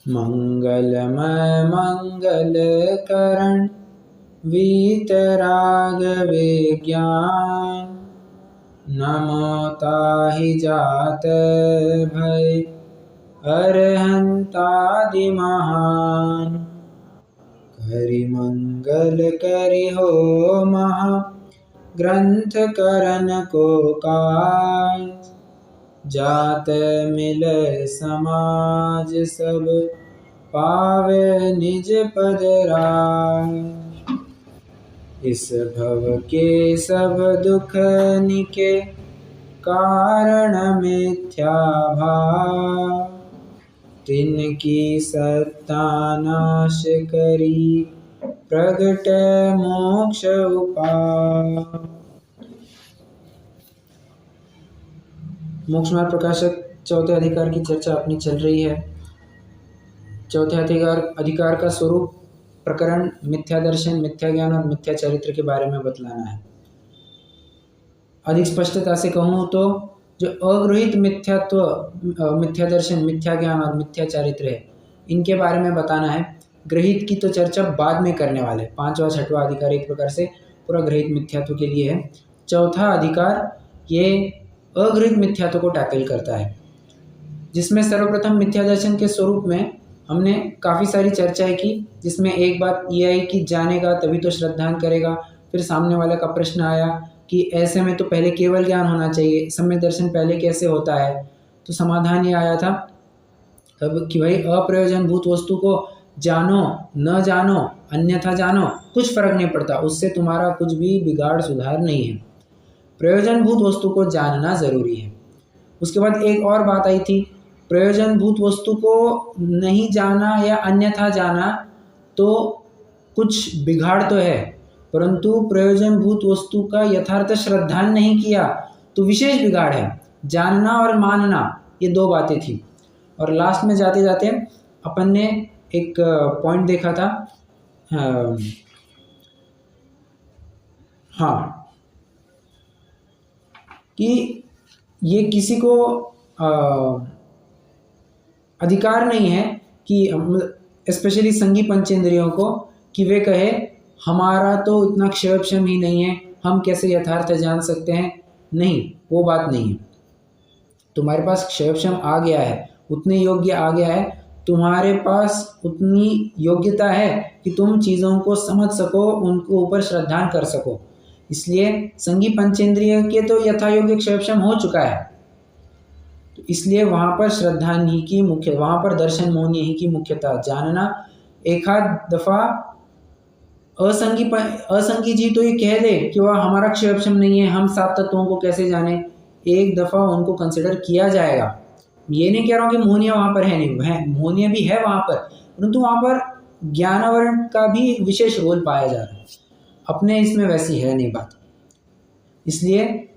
मंगलमय मंगल करण वीतराग विज्ञान। नमो ताहि जात भय अरहंतादि महान। करि मंगल करि हो महा ग्रंथ करन को काज। जात मिल समाज सब पावे निज पद राज। इस भव के सब दुख निके कारण मिथ्या भाव। तिनकी सत्ता नाश करी प्रगट मोक्ष उपाय। मोक्ष मार्ग प्रकाशक चौथे अधिकार की चर्चा अपनी चल रही है। चौथे अधिकार का स्वरूप प्रकरण मिथ्या दर्शन, मिथ्या ज्ञान और मिथ्या चरित्र के बारे में बतलाना है। अधिक स्पष्टता से कहूँ तो जो अगृहीत मिथ्यात्व, मिथ्या दर्शन, मिथ्या ज्ञान और मिथ्या चरित्र है, इनके बारे में बताना है। गृहीत की तो चर्चा बाद में करने वाले। पांचवा छठवां अधिकार एक प्रकार से पूरा गृहीत मिथ्यात्व के लिए है। चौथा अधिकार ये अगृहीत मिथ्यात्व को टैकल करता है, जिसमें सर्वप्रथम मिथ्या दर्शन के स्वरूप में हमने काफ़ी सारी चर्चाएं की। जिसमें एक बात ये आई कि जानेगा तभी तो श्रद्धान करेगा। फिर सामने वाले का प्रश्न आया कि ऐसे में तो पहले केवल ज्ञान होना चाहिए, सम्यक दर्शन पहले कैसे होता है। तो समाधान ये आया था तब कि भाई अप्रयोजनभूत वस्तु को जानो न जानो, अन्यथा जानो, कुछ फर्क नहीं पड़ता, उससे तुम्हारा कुछ भी बिगाड़ सुधार नहीं है। प्रयोजनभूत वस्तु को जानना ज़रूरी है। उसके बाद एक और बात आई थी, प्रयोजनभूत वस्तु को नहीं जाना या अन्यथा जाना तो कुछ बिगाड़ तो है, परंतु प्रयोजनभूत वस्तु का यथार्थ श्रद्धान नहीं किया तो विशेष बिगाड़ है। जानना और मानना ये दो बातें थी। और लास्ट में जाते जाते अपन ने एक पॉइंट देखा था, हाँ, कि ये किसी को अधिकार नहीं है कि स्पेशली संगी पंचेंद्रियों को कि वे कहे हमारा तो इतना क्षयक्षम ही नहीं है, हम कैसे यथार्थ जान सकते हैं। नहीं, वो बात नहीं है। तुम्हारे पास क्षयक्षम आ गया है, उतने योग्य आ गया है, तुम्हारे पास उतनी योग्यता है कि तुम चीज़ों को समझ सको, उनको ऊपर श्रद्धान कर सको। इसलिए संगी पंचेंद्रिय के तो यथा योग्य क्षयक्षम हो चुका है, तो इसलिए वहाँ पर श्रद्धान ही की मुख्य, वहाँ पर दर्शन मोहनी ही की मुख्यता। जानना एक आध दफ़ा असंगी जी तो ये कह दे कि वह हमारा क्षयक्षम नहीं है, हम सात तत्वों को कैसे जाने, एक दफ़ा उनको कंसिडर किया जाएगा। ये नहीं कह रहा हूँ कि मोहनिया वहाँ पर है नहीं, है मोहनिया भी है वहाँ पर, परंतु वहाँ पर ज्ञानावरण का भी विशेष रोल पाया जा रहा है। अपने इसमें वैसी है नहीं बात। इसलिए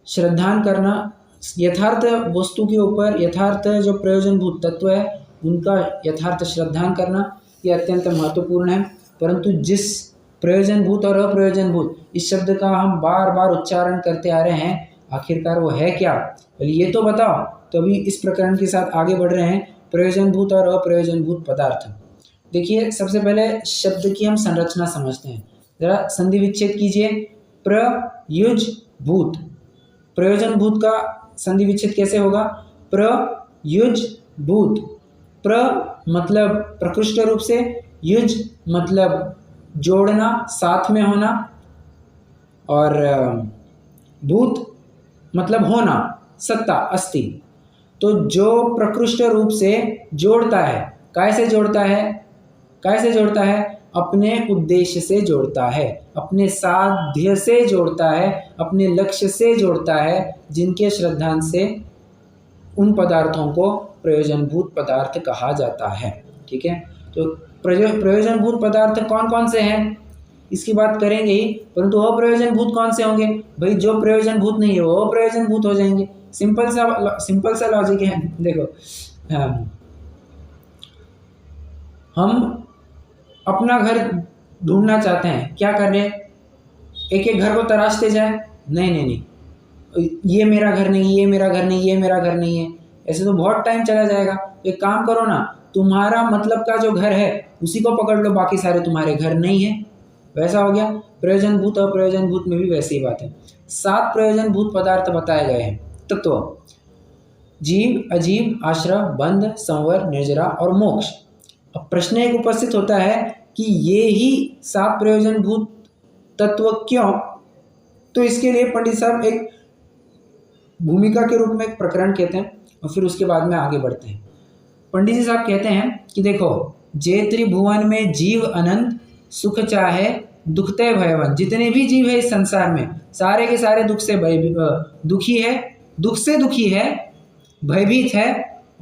श्रद्धान करना, यथार्थ वस्तु के ऊपर यथार्थ जो प्रयोजनभूत तत्व है उनका यथार्थ श्रद्धान करना ये अत्यंत महत्वपूर्ण है। परंतु जिस प्रयोजनभूत और अप्रयोजनभूत इस शब्द का हम बार बार उच्चारण करते आ रहे हैं, आखिरकार वो है क्या, ये तो बताओ। तो अभी इस प्रकरण के साथ आगे बढ़ रहे हैं, प्रयोजनभूत और अप्रयोजनभूत पदार्थ। देखिए, सबसे पहले शब्द की हम संरचना समझते हैं। जरा संधि विच्छेद कीजिए। प्रयुज भूत, प्रयोजनभूत का संधि विच्छेद कैसे होगा? प्रयुज भूत। प्र मतलब प्रकृष्ट रूप से, युज मतलब जोड़ना, साथ में होना, और भूत मतलब होना, सत्ता, अस्ति। तो जो प्रकृष्ट रूप से जोड़ता है, कैसे जोड़ता है? कैसे जोड़ता है? अपने उद्देश्य से जोड़ता है, अपने साध्य से जोड़ता है, अपने लक्ष्य से जोड़ता है, जिनके श्रद्धान से उन पदार्थों को प्रयोजनभूत पदार्थ कहा जाता है। ठीक है, तो प्रयोजनभूत पदार्थ कौन कौन से हैं इसकी बात करेंगे ही, परंतु अप्रयोजनभूत कौन से होंगे? भाई जो प्रयोजनभूत नहीं है वो अप्रयोजनभूत हो जाएंगे। सिंपल सा लॉजिक है। देखो, हम अपना घर ढूंढना चाहते हैं, क्या कर रहे हैं? एक एक घर को तराशते जाए, नहीं, ये मेरा घर नहीं, ये मेरा घर नहीं, ये मेरा घर नहीं है, ऐसे तो बहुत टाइम चला जाएगा। एक काम करो ना, तुम्हारा मतलब का जो घर है उसी को पकड़ लो, बाकी सारे तुम्हारे घर नहीं है, वैसा हो गया। प्रयोजनभूत अप्रयोजनभूत में भी वैसी ही बात है। 7 प्रयोजनभूत पदार्थ बताए गए हैं तत्व, जीव, अजीव, आश्रय, बंध, संवर, निर्जरा और मोक्ष। अब प्रश्न एक उपस्थित होता है कि ये ही 7 प्रयोजनभूत तत्व क्यों? तो इसके लिए पंडित साहब एक भूमिका के रूप में एक प्रकरण कहते हैं और फिर उसके बाद में आगे बढ़ते हैं। पंडित जी साहब कहते हैं कि देखो, जे त्रिभुवन में जीव अनंत, सुख चाहे दुखते भयवन। जितने भी जीव है इस संसार में सारे के सारे दुख से दुखी है, दुख से दुखी है, भयभीत है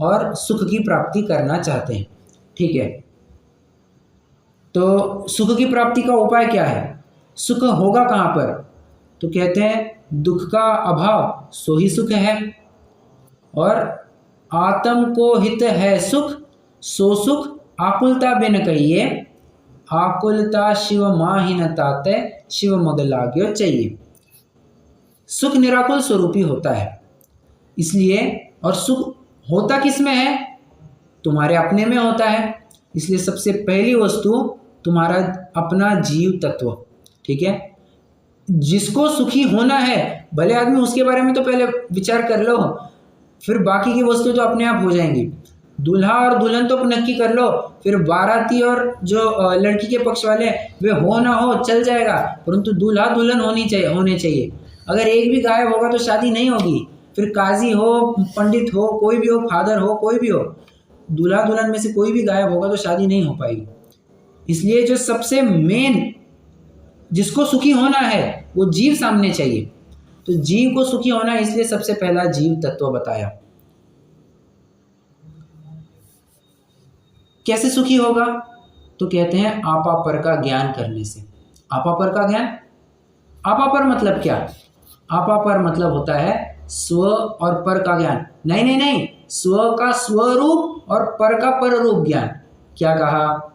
और सुख की प्राप्ति करना चाहते हैं। ठीक है, तो सुख की प्राप्ति का उपाय क्या है? सुख होगा कहाँ पर? तो कहते हैं दुख का अभाव सो ही सुख है, और आत्म को हित है सुख, सो सुख आकुलता बिन कहिए, आकुलता शिव माहिनता तय, शिव मग लाग्यो चाहिए। सुख निराकुल स्वरूपी होता है, इसलिए, और सुख होता किस में है? तुम्हारे अपने में होता है। इसलिए सबसे पहली वस्तु तुम्हारा अपना जीव तत्व। ठीक है, जिसको सुखी होना है, भले आदमी उसके बारे में तो पहले विचार कर लो, फिर बाकी की वस्तु तो अपने आप हो जाएंगी। दूल्हा और दुल्हन तो नक्की कर लो, फिर बाराती और जो लड़की के पक्ष वाले वे हो ना हो चल जाएगा, परंतु दूल्हा दुल्हन होने चाहिए। अगर एक भी गायब होगा तो शादी नहीं होगी। फिर काजी हो, पंडित हो, कोई भी हो, फादर हो, कोई भी हो, दूल्हा दुल्हन में से कोई भी गायब होगा तो शादी नहीं हो पाएगी। इसलिए जो सबसे मेन जिसको सुखी होना है वो जीव सामने चाहिए। तो जीव को सुखी होना है, इसलिए सबसे पहला जीव तत्व बताया। कैसे सुखी होगा? तो कहते हैं आपापर का ज्ञान करने से। आपापर का ज्ञान, आपापर मतलब क्या? आपापर मतलब होता है स्व और पर का ज्ञान। नहीं नहीं नहीं, स्व का स्वरूप और पर का पर रूप ज्ञान। क्या कहा?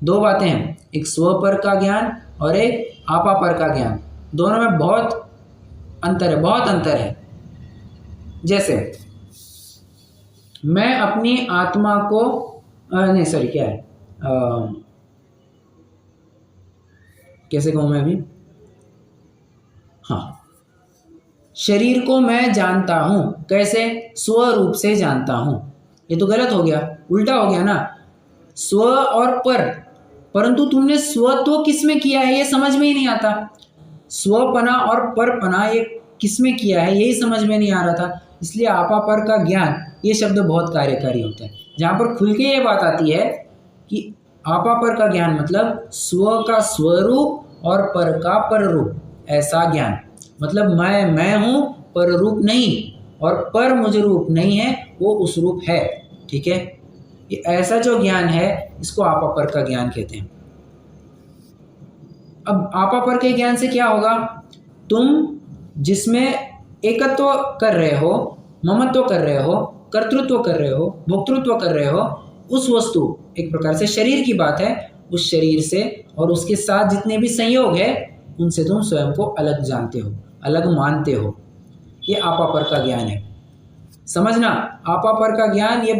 दो बातें हैं, एक स्व पर का ज्ञान और एक आपा पर का ज्ञान। दोनों में बहुत अंतर है, बहुत अंतर है। जैसे मैं अपनी आत्मा को नहीं सॉरी क्या है, कैसे कहूँ मैं अभी, हाँ, शरीर को मैं जानता हूँ। कैसे? स्वरूप से जानता हूँ। ये तो गलत हो गया, उल्टा हो गया ना, स्व और पर। परंतु तुमने स्वत्व किस में किया है ये समझ में ही नहीं आता। स्वपना और परपना ये किस में किया है यही समझ में नहीं आ रहा था। इसलिए आपा पर का ज्ञान ये शब्द बहुत कार्यकारी होता है, जहाँ पर खुल के ये बात आती है कि आपा पर का ज्ञान मतलब स्व का स्वरूप और पर का पर रूप। ऐसा ज्ञान मतलब मैं हूँ पर रूप नहीं, और पर मुझ रूप नहीं है, वो उस रूप है। ठीक है, ये ऐसा जो ज्ञान है इसको आपापर का ज्ञान कहते हैं। अब आपापर के ज्ञान से क्या होगा? तुम जिसमें एकत्व कर रहे हो, ममत्व कर रहे हो, कर्तृत्व कर रहे हो, भोक्तृत्व कर रहे हो, उस वस्तु, एक प्रकार से शरीर की बात है, उस शरीर से और उसके साथ जितने भी संयोग है उनसे तुम स्वयं को अलग जानते हो, अलग मानते हो। ये आपापर का ज्ञान है। समझना, आपापर का ज्ञान ये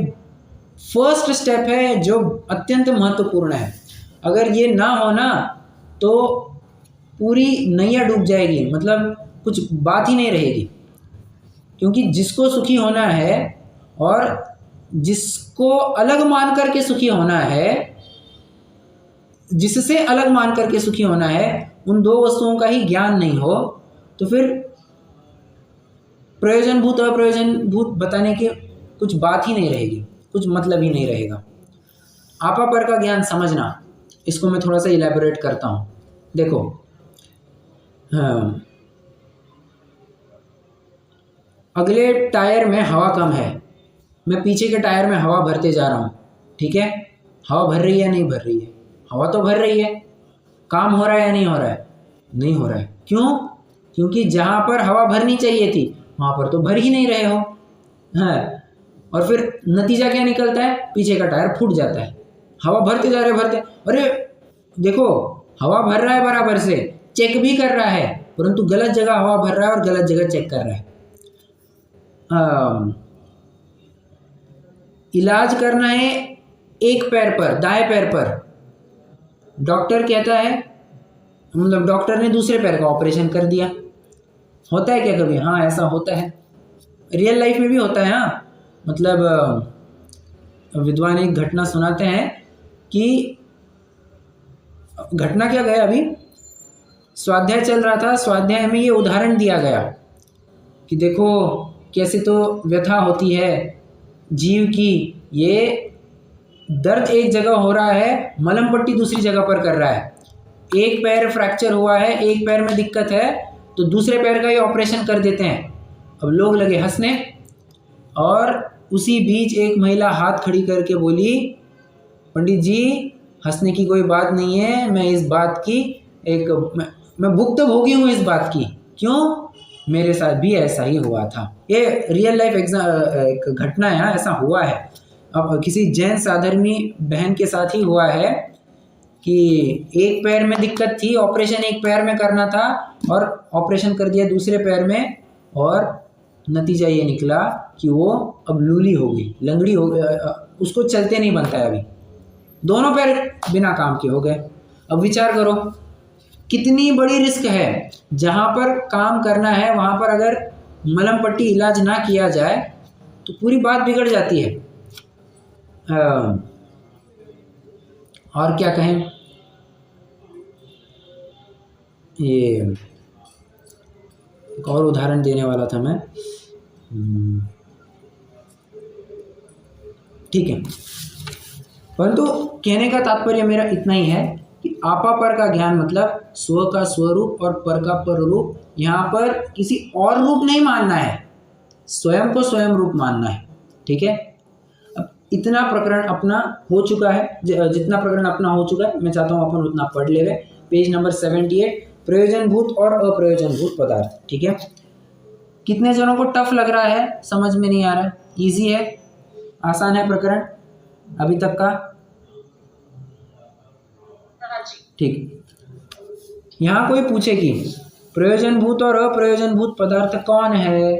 फर्स्ट स्टेप है जो अत्यंत महत्वपूर्ण है। अगर ये ना हो ना तो पूरी नैया डूब जाएगी, मतलब कुछ बात ही नहीं रहेगी। क्योंकि जिसको सुखी होना है और जिसको अलग मान करके सुखी होना है, जिससे अलग मान करके सुखी होना है, उन दो वस्तुओं का ही ज्ञान नहीं हो तो फिर प्रयोजनभूत और अप्रयोजनभूत बताने की कुछ बात ही नहीं रहेगी, कुछ मतलब ही नहीं रहेगा। आपा पर का ज्ञान समझना, इसको मैं थोड़ा सा इलैबोरेट करता हूँ। देखो, हाँ, अगले टायर में हवा कम है, मैं पीछे के टायर में हवा भरते जा रहा हूँ। ठीक है, हवा भर रही है नहीं भर रही है? हवा तो भर रही है। काम हो रहा है या नहीं हो रहा है? नहीं हो रहा है। क्यों? क्योंकि जहाँ पर हवा भरनी चाहिए थी वहाँ पर तो भर ही नहीं रहे हो। हाँ, और फिर नतीजा क्या निकलता है? पीछे का टायर फूट जाता है। हवा भरते जा रहे भरते, अरे देखो हवा भर रहा है बराबर से, चेक भी कर रहा है, परंतु गलत जगह हवा भर रहा है और गलत जगह चेक कर रहा है। इलाज करना है एक पैर पर, दाएं पैर पर, डॉक्टर कहता है, मतलब डॉक्टर ने दूसरे पैर का ऑपरेशन कर दिया। होता है क्या कभी? हाँ, ऐसा होता है, रियल लाइफ में भी होता है। हाँ, मतलब विद्वान एक घटना सुनाते हैं कि घटना क्या गया, अभी स्वाध्याय चल रहा था, स्वाध्याय में ये उदाहरण दिया गया कि देखो कैसे तो व्यथा होती है जीव की, ये दर्द एक जगह हो रहा है, मलहम पट्टी दूसरी जगह पर कर रहा है। एक पैर फ्रैक्चर हुआ है, एक पैर में दिक्कत है, तो दूसरे पैर का ही ऑपरेशन कर देते हैं। अब लोग लगे हंसने, और उसी बीच एक महिला हाथ खड़ी करके बोली, पंडित जी हंसने की कोई बात नहीं है, मैं इस बात की मैं भुक्तभोगी हूँ इस बात की। क्यों? मेरे साथ भी ऐसा ही हुआ था। ये रियल लाइफ एक घटना है, ऐसा हुआ है। अब किसी जैन साधर्मी बहन के साथ ही हुआ है कि एक पैर में दिक्कत थी, ऑपरेशन एक पैर में करना था, और ऑपरेशन कर दिया दूसरे पैर में, और नतीजा ये निकला कि वो अब लूली हो गई, लंगड़ी हो गई, उसको चलते नहीं बनता है अभी, दोनों पैर बिना काम के हो गए। अब विचार करो कितनी बड़ी रिस्क है। जहाँ पर काम करना है वहाँ पर अगर मलहम पट्टी इलाज ना किया जाए तो पूरी बात बिगड़ जाती है। और क्या कहें, ये एक और उदाहरण देने वाला था मैं, ठीक है, परंतु कहने का तात्पर्य मेरा इतना ही है कि आपा पर का ज्ञान मतलब स्व का स्वरूप और पर का पर रूप। यहाँ पर किसी और रूप नहीं मानना है, स्वयं को स्वयं रूप मानना है। ठीक है, अब इतना प्रकरण अपना हो चुका है, जितना प्रकरण अपना हो चुका है मैं चाहता हूँ अपन उतना पढ़ ले। पेज नंबर 78, प्रयोजनभूत और अप्रयोजनभूत पदार्थ। ठीक है, कितने जनों को टफ लग रहा है, समझ में नहीं आ रहा है? इजी है, आसान है प्रकरण अभी तक का? ठीक, यहाँ कोई पूछे कि प्रयोजनभूत और अप्रयोजनभूत पदार्थ कौन है,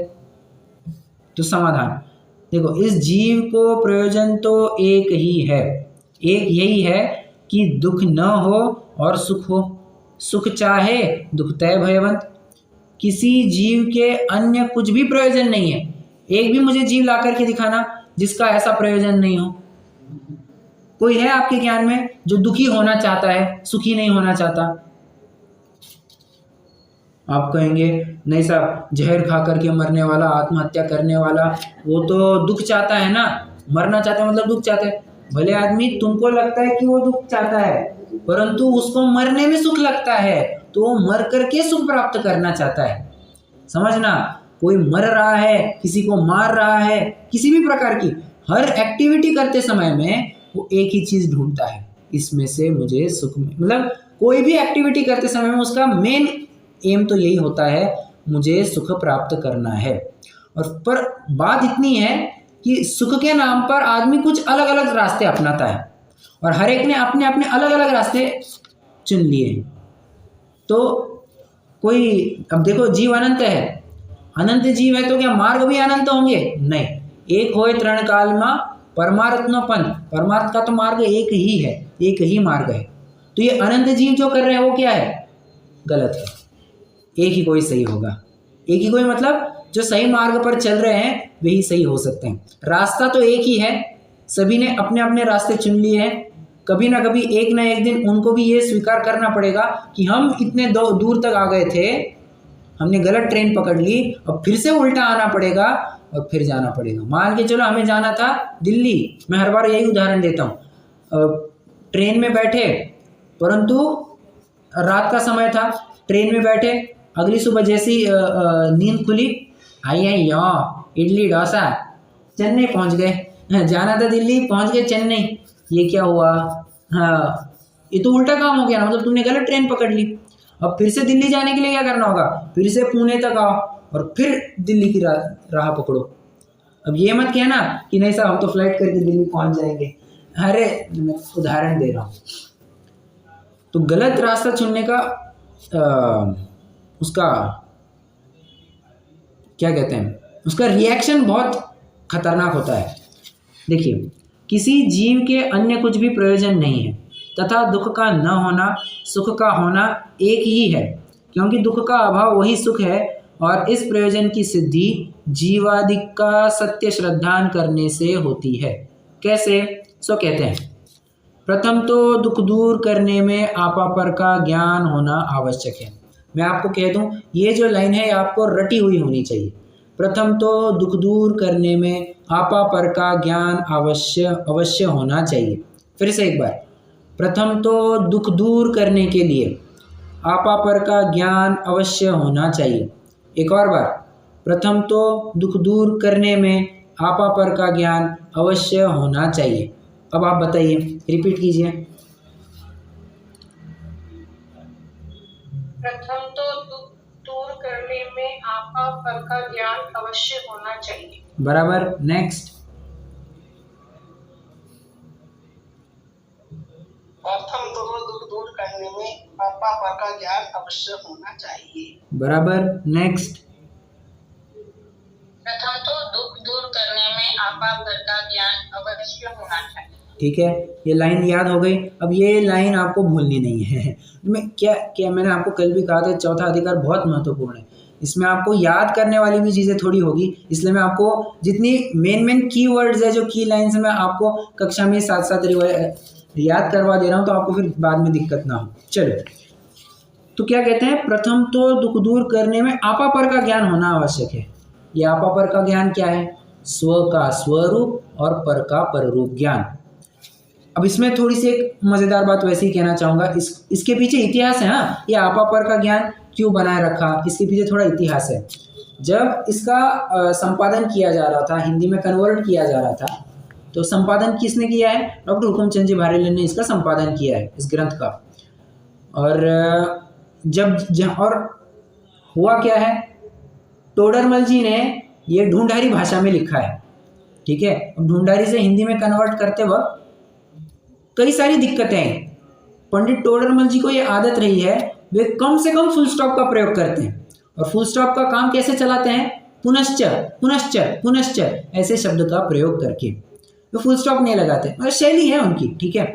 तो समाधान देखो, इस जीव को प्रयोजन तो एक ही है, एक यही है कि दुख न हो और सुख हो, सुख चाहे दुख तय भयवंत। किसी जीव के अन्य कुछ भी प्रयोजन नहीं है। एक भी मुझे जीव ला करके दिखाना जिसका ऐसा प्रयोजन नहीं हो। कोई है आपके ज्ञान में जो दुखी होना चाहता है, सुखी नहीं होना चाहता? आप कहेंगे नहीं साहब, जहर खा करके मरने वाला, आत्महत्या करने वाला, वो तो दुख चाहता है ना, मरना चाहता है मतलब दुख चाहता है। भले आदमी तुमको लगता है कि वो दुख चाहता है, परंतु उसको मरने में सुख लगता है, तो वो मर करके सुख प्राप्त करना चाहता है। समझना, कोई मर रहा है, किसी को मार रहा है, किसी भी प्रकार की हर एक्टिविटी करते समय में वो एक ही चीज ढूंढता है, इसमें से मुझे सुख, मतलब कोई भी एक्टिविटी करते समय में उसका मेन एम तो यही होता है, मुझे सुख प्राप्त करना है। और पर बात इतनी है कि सुख के नाम पर आदमी कुछ अलग अलग रास्ते अपनाता है, और हर एक ने अपने अपने अलग अलग रास्ते चुन लिए। तो कोई, अब देखो जीव अनंत है, अनंत जीव है तो क्या मार्ग भी अनंत होंगे? नहीं, एक होए तृण काल में परमार्थनो पंथ, परमार्थ का तो मार्ग एक ही है, एक ही मार्ग है। तो ये अनंत जीव जो कर रहे हैं वो क्या है? गलत है। एक ही कोई सही होगा, एक ही कोई मतलब जो सही मार्ग पर चल रहे हैं वही सही हो सकते हैं। रास्ता तो एक ही है, सभी ने अपने अपने रास्ते चुन लिए हैं। कभी ना कभी एक ना एक दिन उनको भी ये स्वीकार करना पड़ेगा कि हम इतने दूर तक आ गए थे, हमने गलत ट्रेन पकड़ ली, अब फिर से उल्टा आना पड़ेगा और फिर जाना पड़ेगा। मान के चलो हमें जाना था दिल्ली, मैं हर बार यही उदाहरण देता हूँ, ट्रेन में बैठे, परंतु रात का समय था, ट्रेन में बैठे, अगली सुबह जैसी नींद खुली, आई आई यो इडली डोसा, चेन्नई पहुँच गए। जाना था दिल्ली, पहुँच गए चेन्नई। ये क्या हुआ? हाँ, ये तो उल्टा काम हो गया ना, मतलब तुमने गलत ट्रेन पकड़ ली। अब फिर से दिल्ली जाने के लिए क्या करना होगा? फिर से पुणे तक आओ और फिर दिल्ली की राह पकड़ो। अब ये मत कहना कि नहीं साहब हम तो फ्लाइट करके दिल्ली पहुंच जाएंगे। अरे मैं उदाहरण दे रहा हूँ। तो गलत रास्ता चुनने का उसका क्या कहते हैं, उसका रिएक्शन बहुत खतरनाक होता है। देखिए, किसी जीव के अन्य कुछ भी प्रयोजन नहीं है तथा दुख का न होना सुख का होना एक ही है, क्योंकि दुख का अभाव वही सुख है और इस प्रयोजन की सिद्धि जीवादि का सत्य श्रद्धान करने से होती है। कैसे? सो कहते हैं, प्रथम तो दुख दूर करने में आपापर का ज्ञान होना आवश्यक है। मैं आपको कह दूं, ये जो लाइन है आपको रटी हुई होनी चाहिए। प्रथम तो दुख दूर करने में आपापर का ज्ञान अवश्य होना चाहिए। फिर से एक बार, प्रथम तो दुख दूर करने के लिए आपापर का ज्ञान अवश्य होना चाहिए। एक और बार, प्रथम तो दुख दूर करने में आपापर का ज्ञान अवश्य होना चाहिए। अब आप बताइए, रिपीट कीजिए। प्रथम तो दुख दूर करने में आपापर का ज्ञान अवश्य होना चाहिए। बराबर। नेक्स्ट। प्रथम तो दुख दूर करने में आपापर का ज्ञान अवश्य होना चाहिए। बराबर। नेक्स्ट। प्रथम तो दुख दूर करने में आपापर का ज्ञान अवश्य होना चाहिए। ठीक है, ये लाइन याद हो गई। अब ये लाइन आपको भूलनी नहीं है। मैं क्या मैंने आपको कल भी कहा था, चौथा अधिकार बहुत महत्वपूर्ण है। इसमें आपको याद करने वाली भी चीज़ें थोड़ी होगी, इसलिए मैं आपको जितनी मेन कीवर्ड्स है, जो की लाइन्स है, मैं आपको कक्षा में साथ साथ याद करवा दे रहा हूँ, तो आपको फिर बाद में दिक्कत ना हो। चलो, तो क्या कहते हैं, प्रथम तो दुख दूर करने में आपापर का ज्ञान होना आवश्यक है। ये आपापर का ज्ञान क्या है? स्व का स्वरूप और पर का पररूप ज्ञान। अब इसमें थोड़ी सी एक मज़ेदार बात वैसे ही कहना चाहूँगा, इसके पीछे इतिहास है। हाँ, ये आपापर का ज्ञान क्यों बनाए रखा, इसके पीछे थोड़ा इतिहास है। जब इसका संपादन किया जा रहा था, हिंदी में कन्वर्ट किया जा रहा था, तो संपादन किसने किया है? डॉक्टर हुकुमचंद जी भारेले ने इसका संपादन किया है, इस ग्रंथ का। और और हुआ क्या है, टोडरमल जी ने ये ढूंढारी भाषा में लिखा है। ठीक है, अब ढूंढारी से हिंदी में कन्वर्ट करते वक्त कई सारी दिक्कतें हैं। पंडित टोडरमल जी को ये आदत रही है, वे कम से कम फुल स्टॉप का प्रयोग करते हैं। और फुल स्टॉप का काम कैसे चलाते हैं? पुनश्च पुनश्च पुनश्च ऐसे शब्द का प्रयोग करके। वे फुल स्टॉप नहीं लगाते, और शैली है उनकी। ठीक है,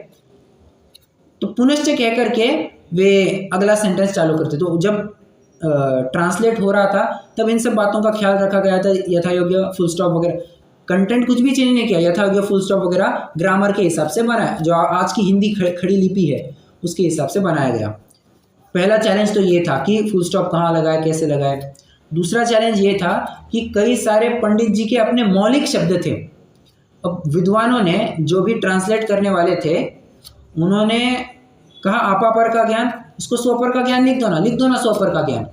तो पुनश्च कह करके वे अगला सेंटेंस चालू करते। तो जब ट्रांसलेट हो रहा था, तब इन सब बातों का ख्याल रखा गया था, यथा योग्य फुल स्टॉप वगैरह। कंटेंट कुछ भी चेंज नहीं किया, यथा योग्य फुल स्टॉप वगैरह ग्रामर के हिसाब से बनाया, जो आज की हिंदी खड़ी लिपि है उसके हिसाब से बनाया गया। पहला चैलेंज तो ये था कि फुल स्टॉप कहाँ लगाए, कैसे लगाए। दूसरा चैलेंज ये था कि कई सारे पंडित जी के अपने मौलिक शब्द थे। अब विद्वानों ने, जो भी ट्रांसलेट करने वाले थे, उन्होंने कहा आपापर का ज्ञान, इसको स्वपर का ज्ञान लिख दो ना स्वपर का ज्ञान।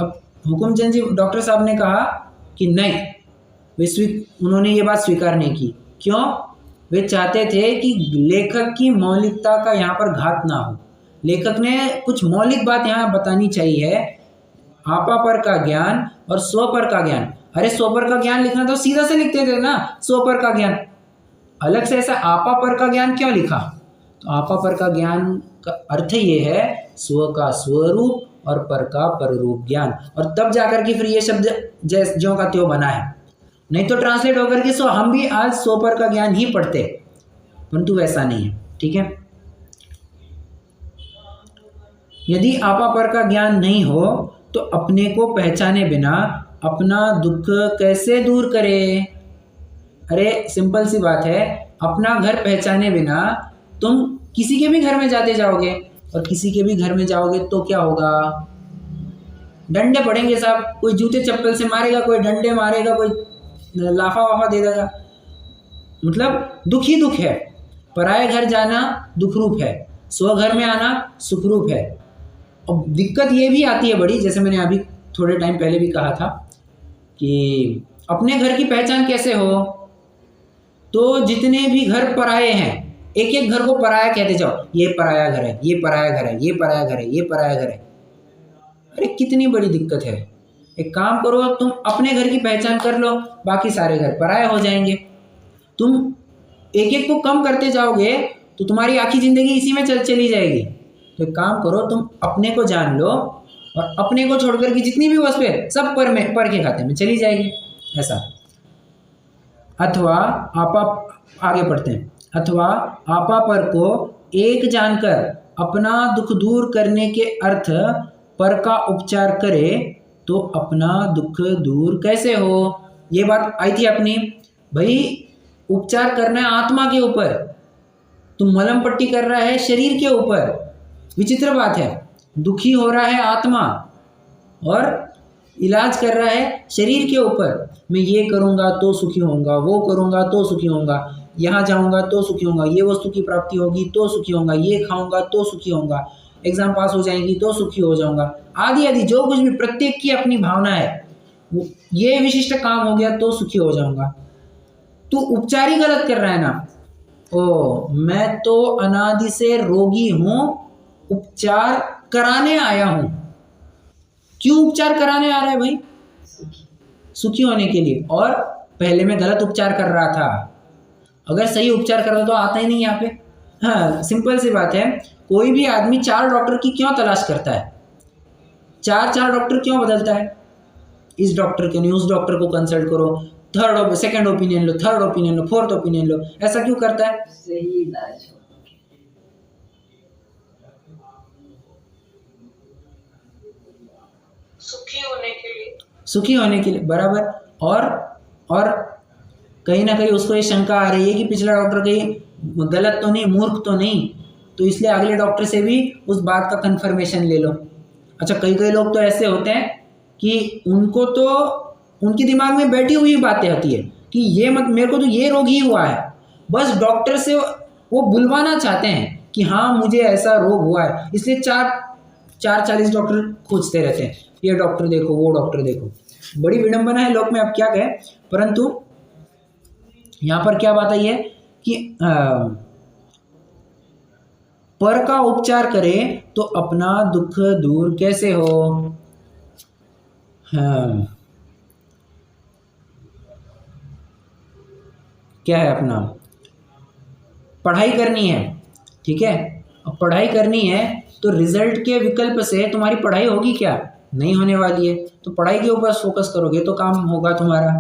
अब हुकुमचंद जी डॉक्टर साहब ने कहा कि नहीं, उन्होंने ये बात स्वीकार नहीं की। क्यों? वे चाहते थे कि लेखक की मौलिकता का यहाँ पर घात ना हो। लेखक ने कुछ मौलिक बात यहाँ बतानी चाहिए, आपापर का ज्ञान और स्वपर का ज्ञान। अरे स्वपर का ज्ञान लिखना तो सीधा से लिखते थे ना, स्वपर का ज्ञान। अलग से ऐसा आपापर का ज्ञान क्यों लिखा? तो आपापर का ज्ञान का अर्थ ये है स्व का स्वरूप और पर का पररूप ज्ञान। और तब जाकर के फिर ये शब्द ज्यों का त्यों बना है। नहीं तो ट्रांसलेट होकर के हम भी आज स्वपर का ज्ञान ही पढ़ते, परंतु वैसा नहीं है। ठीक है, यदि आपापर का ज्ञान नहीं हो तो अपने को पहचाने बिना अपना दुख कैसे दूर करे? अरे सिंपल सी बात है, अपना घर पहचाने बिना तुम किसी के भी घर में जाते जाओगे, और किसी के भी घर में जाओगे तो क्या होगा? डंडे पड़ेंगे साहब, कोई जूते चप्पल से मारेगा, कोई डंडे मारेगा, कोई लाफा वाफा दे देगा। मतलब दुख ही दुख है। पराये घर जाना दुख रूप है, स्वघर में आना सुख रूप है। अब दिक्कत ये भी आती है बड़ी, जैसे मैंने अभी थोड़े टाइम पहले भी कहा था कि अपने घर की पहचान कैसे हो? तो जितने भी घर पराये हैं, एक एक घर को पराया कहते जाओ, ये पराया घर है, ये पराया घर है, ये पराया घर है, ये पराया घर है। अरे कितनी बड़ी दिक्कत है। एक काम करो, तुम अपने घर की पहचान कर लो, बाकी सारे घर पराये हो जाएंगे। तुम एक एक को कम करते जाओगे तो तुम्हारी आखिरी जिंदगी इसी में चली जाएगी। तो एक काम करो, तुम अपने को जान लो, और अपने को छोड़कर की जितनी भी वस्तु है सब पर के खाते में चली जाएगी। ऐसा। अथवा आगे पढ़ते हैं। अथवा आपा पर को एक जानकर अपना दुख दूर करने के अर्थ पर का उपचार करे तो अपना दुख दूर कैसे हो। ये बात आई थी अपनी, भाई उपचार करना है आत्मा के ऊपर, तुम मलम पट्टी कर रहा है शरीर के ऊपर। विचित्र बात है, दुखी हो रहा है आत्मा और इलाज कर रहा है शरीर के ऊपर। मैं ये करूँगा तो सुखी होऊंगा, वो करूँगा तो सुखी होऊंगा, यहाँ जाऊँगा तो सुखी होऊंगा, ये वस्तु की प्राप्ति होगी तो सुखी होऊंगा, ये खाऊंगा तो सुखी होऊंगा, एग्जाम पास हो जाएंगी तो सुखी हो जाऊंगा, आदि आदि जो कुछ भी प्रत्येक की अपनी भावना है, ये विशिष्ट काम हो गया तो सुखी हो जाऊंगा। तू उपचार ही गलत कर रहा है ना। ओ, मैं तो अनादि से रोगी हूँ, उपचार कराने आया हूँ। क्यों उपचार कराने आ रहा है भाई? सुखी होने के लिए। और पहले मैं गलत उपचार कर रहा था, अगर सही उपचार कर रहा तो आता ही नहीं यहाँ पे। हाँ, सिंपल सी बात है, कोई भी आदमी 4 डॉक्टर की क्यों तलाश करता है? 4 डॉक्टर क्यों बदलता है? इस डॉक्टर के नहीं उस डॉक्टर को कंसल्ट करो, सेकंड ओपिनियन लो, थर्ड ओपिनियन लो, फोर्थ ओपिनियन लो, ऐसा क्यों करता है? सही इलाज हो। सुखी होने के लिए। सुखी होने के लिए, बराबर। और कहीं ना कहीं उसको ये शंका आ रही है कि पिछला डॉक्टर कहीं गलत तो नहीं, मूर्ख तो नहीं, तो इसलिए अगले डॉक्टर से भी उस बात का कंफर्मेशन ले लो। अच्छा, कई लोग तो ऐसे होते हैं कि उनको तो उनके दिमाग में बैठी हुई बातें आती है कि ये मत, मेरे को तो ये रोग ही हुआ है, बस डॉक्टर से वो बुलवाना चाहते हैं कि हाँ मुझे ऐसा रोग हुआ है, इसलिए 40 डॉक्टर खोजते रहते हैं, ये डॉक्टर देखो, वो डॉक्टर देखो। बड़ी विडंबना है लोक में, अब क्या कहें। परंतु यहाँ पर क्या बात आई है कि पर का उपचार करे तो अपना दुख दूर कैसे हो। हाँ, क्या है अपना, पढ़ाई करनी है, ठीक है। अब पढ़ाई करनी है तो रिजल्ट के विकल्प से तुम्हारी पढ़ाई होगी क्या? नहीं होने वाली है। तो पढ़ाई के ऊपर फोकस करोगे तो काम होगा तुम्हारा।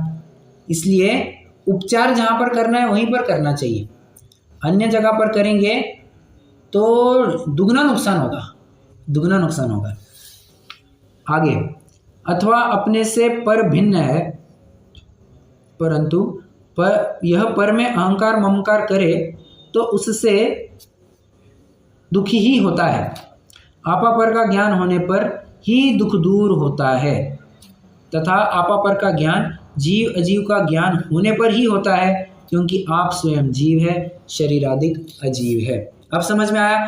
इसलिए उपचार जहाँ पर करना है वहीं पर करना चाहिए, अन्य जगह पर करेंगे तो दुगना नुकसान होगा। आगे, अथवा अपने से पर भिन्न है परंतु यह पर में अहंकार ममकार करे तो उससे दुखी ही होता है। आपा पर का ज्ञान होने पर ही दुख दूर होता है तथा आपा पर का ज्ञान जीव अजीव का ज्ञान होने पर ही होता है, क्योंकि आप स्वयं जीव है, शरीर आदि अजीव है। अब समझ में आया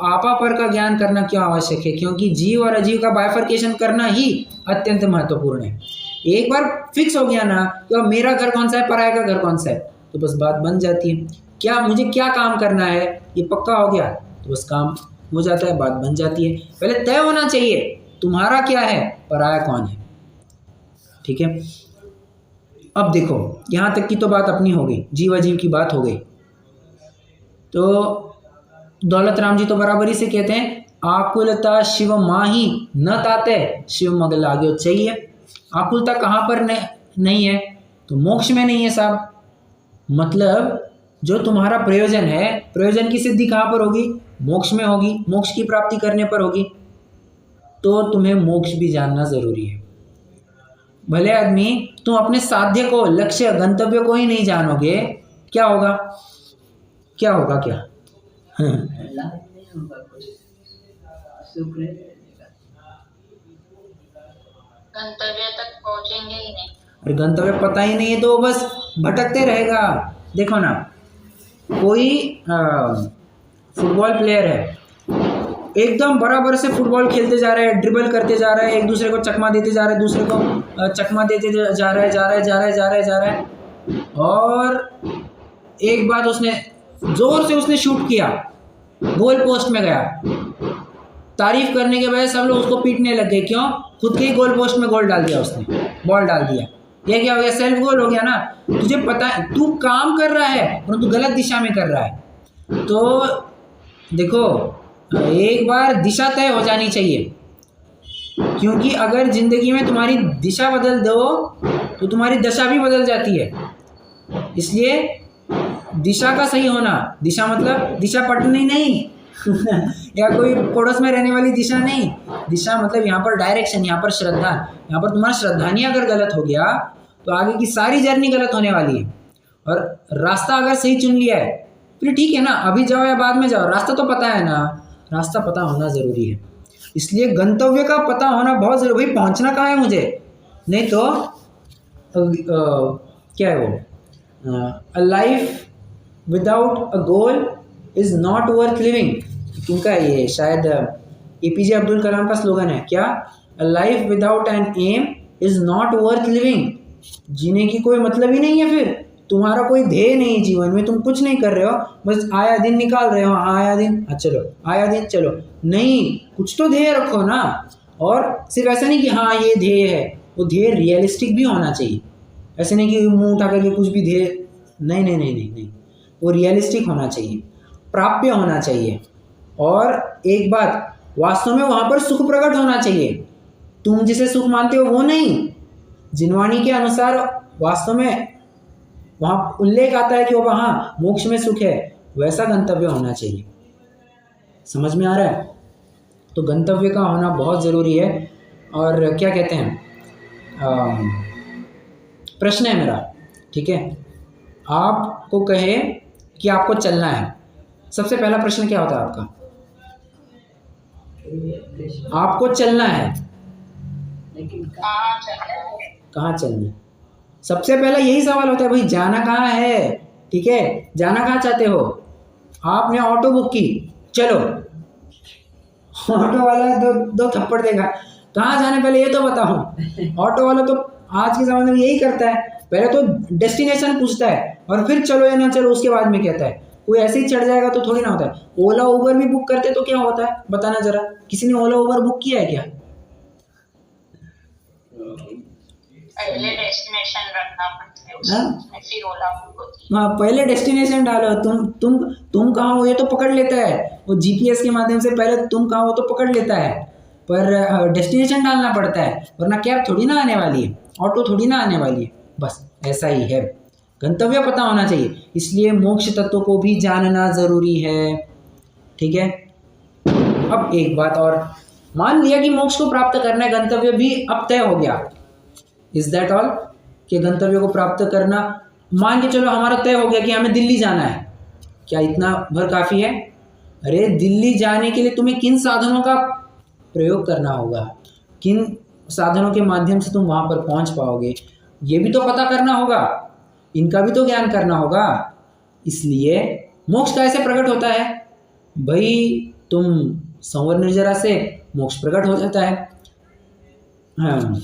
आपा पर का ज्ञान करना क्यों आवश्यक है? क्योंकि जीव और अजीव का बाइफर्केशन करना ही अत्यंत महत्वपूर्ण है। एक बार फिक्स हो गया ना कि मेरा घर कौन सा है, पराया का घर कौन सा है, तो बस बात बन जाती है। क्या मुझे क्या काम करना है ये पक्का हो गया तो बस काम हो जाता है, बात बन जाती है। पहले तय होना चाहिए तुम्हारा क्या है, पराया कौन है, ठीक है। अब देखो यहाँ तक की तो बात अपनी हो गई, जीव अजीव की बात हो गई। तो दौलत राम जी तो बराबरी से कहते हैं आकुलता शिव माही न ताते शिव मग लाग्यो चाहिए। आकुलता कहाँ पर नहीं है? तो मोक्ष में नहीं है साहब। मतलब जो तुम्हारा प्रयोजन है, प्रयोजन की सिद्धि कहाँ पर होगी? मोक्ष में होगी, मोक्ष की प्राप्ति करने पर होगी। तो तुम्हें मोक्ष भी जानना जरूरी है। भले आदमी तुम अपने साध्य को, लक्ष्य, गंतव्य को ही नहीं जानोगे, क्या होगा? क्या नहीं होगा कुछ, सुख रहेगा, गंतव्य तक पहुंचेंगे ही नहीं। और गंतव्य पता ही नहीं है तो बस भटकते रहेगा। देखो ना, कोई फुटबॉल प्लेयर है, एकदम बराबर से फुटबॉल खेलते जा रहा है, ड्रिबल करते जा रहा है, एक दूसरे को चकमा देते जा रहा है, दूसरे को चकमा देते जा रहा है, और एक बार उसने जोर से उसने शूट किया, गोल पोस्ट में गया। तारीफ करने के बाद सब लोग उसको पीटने लग गए। क्यों? खुद के ही गोल पोस्ट में गोल डाल दिया उसने, बॉल डाल दिया। ये क्या हो गया? सेल्फ गोल हो गया ना। तुझे पता है तू काम कर रहा है परंतु गलत दिशा में कर रहा है। तो देखो, एक बार दिशा तय हो जानी चाहिए, क्योंकि अगर जिंदगी में तुम्हारी दिशा बदल दो तो तुम्हारी दशा भी बदल जाती है। इसलिए दिशा का सही होना, दिशा मतलब दिशा पटनी नहीं या कोई पड़ोस में रहने वाली दिशा नहीं, दिशा मतलब यहाँ पर डायरेक्शन, यहाँ पर श्रद्धा। यहाँ पर तुम्हारा श्रद्धानी अगर गलत हो गया तो आगे की सारी जर्नी गलत होने वाली है। और रास्ता अगर सही चुन लिया है फिर ठीक है ना, अभी जाओ या बाद में जाओ, रास्ता तो पता है ना, रास्ता पता होना ज़रूरी है। इसलिए गंतव्य का पता होना बहुत ज़रूरी। भाई पहुँचना कहाँ है मुझे, नहीं तो क्या है वो, अ life without a goal is not worth living. क्योंकि ये शायद APJ अब्दुल कलाम का स्लोगन है क्या, a life without an aim is not worth living. जीने की कोई मतलब ही नहीं है, फिर तुम्हारा कोई ध्येय नहीं जीवन में, तुम कुछ नहीं कर रहे हो, बस आया दिन निकाल रहे हो, आया दिन चलो, आया दिन चलो, नहीं कुछ तो ध्येय रखो ना। और सिर्फ ऐसा नहीं कि हाँ ये ध्येय है, वो ध्येय रियलिस्टिक भी होना चाहिए। ऐसे नहीं कि मुंह उठा करके कुछ भी ध्येय, नहीं नहीं नहीं नहीं नहीं, वो रियलिस्टिक होना चाहिए, प्राप्य होना चाहिए। और एक बात, वास्तव में वहाँ पर सुख प्रकट होना चाहिए, तुम जिसे सुख मानते हो वो नहीं। जिनवाणी के अनुसार वास्तव में वहाँ उल्लेख आता है कि वो हाँ मोक्ष में सुख है, वैसा गंतव्य होना चाहिए। समझ में आ रहा है? तो गंतव्य का होना बहुत ज़रूरी है। और क्या कहते हैं, प्रश्न है मेरा, ठीक है, आपको कहे कि आपको चलना है, सबसे पहला प्रश्न क्या होता है आपका? आपको चलना है, लेकिन कहाँ चलना है? सबसे पहला यही सवाल होता है, भाई जाना कहाँ है, ठीक है, जाना कहाँ चाहते हो? आपने ऑटो बुक की, चलो, ऑटो वाला दो थप्पड़ देगा, कहाँ जाने पहले ये तो बताओ। ऑटो वाला तो आज के ज़माने में यही करता है, पहले तो डेस्टिनेशन पूछता है और फिर चलो या ना चलो उसके बाद में कहता है। कोई ऐसे ही चढ़ जाएगा तो थोड़ी ना होता है। ओला उबर भी बुक करते तो क्या होता है, बताना जरा, किसी ने ओला उबर बुक किया है क्या? पहले डेस्टिनेशन रखना पड़ता है, उसमें फिर ओला बुक होती है। हाँ, पहले डेस्टिनेशन डालो, तुम कहाँ हो ये तो पकड़ लेता है, वो GPS के माध्यम से पहले तुम कहाँ हो तो पकड़ लेता है, पर डेस्टिनेशन डालना पड़ता है, वरना कैब थोड़ी ना आने वाली है, ऑटो थोड़ी ना आने वाली है। बस ऐसा ही है, गंतव्य पता होना चाहिए, इसलिए मोक्ष तत्व को भी जानना ज़रूरी है, ठीक है। अब एक बात और, मान लिया कि मोक्ष को प्राप्त करना है, गंतव्य भी अब तय हो गया, इज दैट ऑल, कि गंतव्य को प्राप्त करना, मान के चलो हमारा तय हो गया कि हमें दिल्ली जाना है, क्या इतना भर काफ़ी है? अरे दिल्ली जाने के लिए तुम्हें किन साधनों का प्रयोग करना होगा, किन साधनों के माध्यम से तुम वहाँ पर पहुँच पाओगे, ये भी तो पता करना होगा, इनका भी तो ज्ञान करना होगा। इसलिए मोक्ष कैसे प्रकट होता है भाई, तुम संवर निर्जरा से मोक्ष प्रकट हो जाता है। हाँ,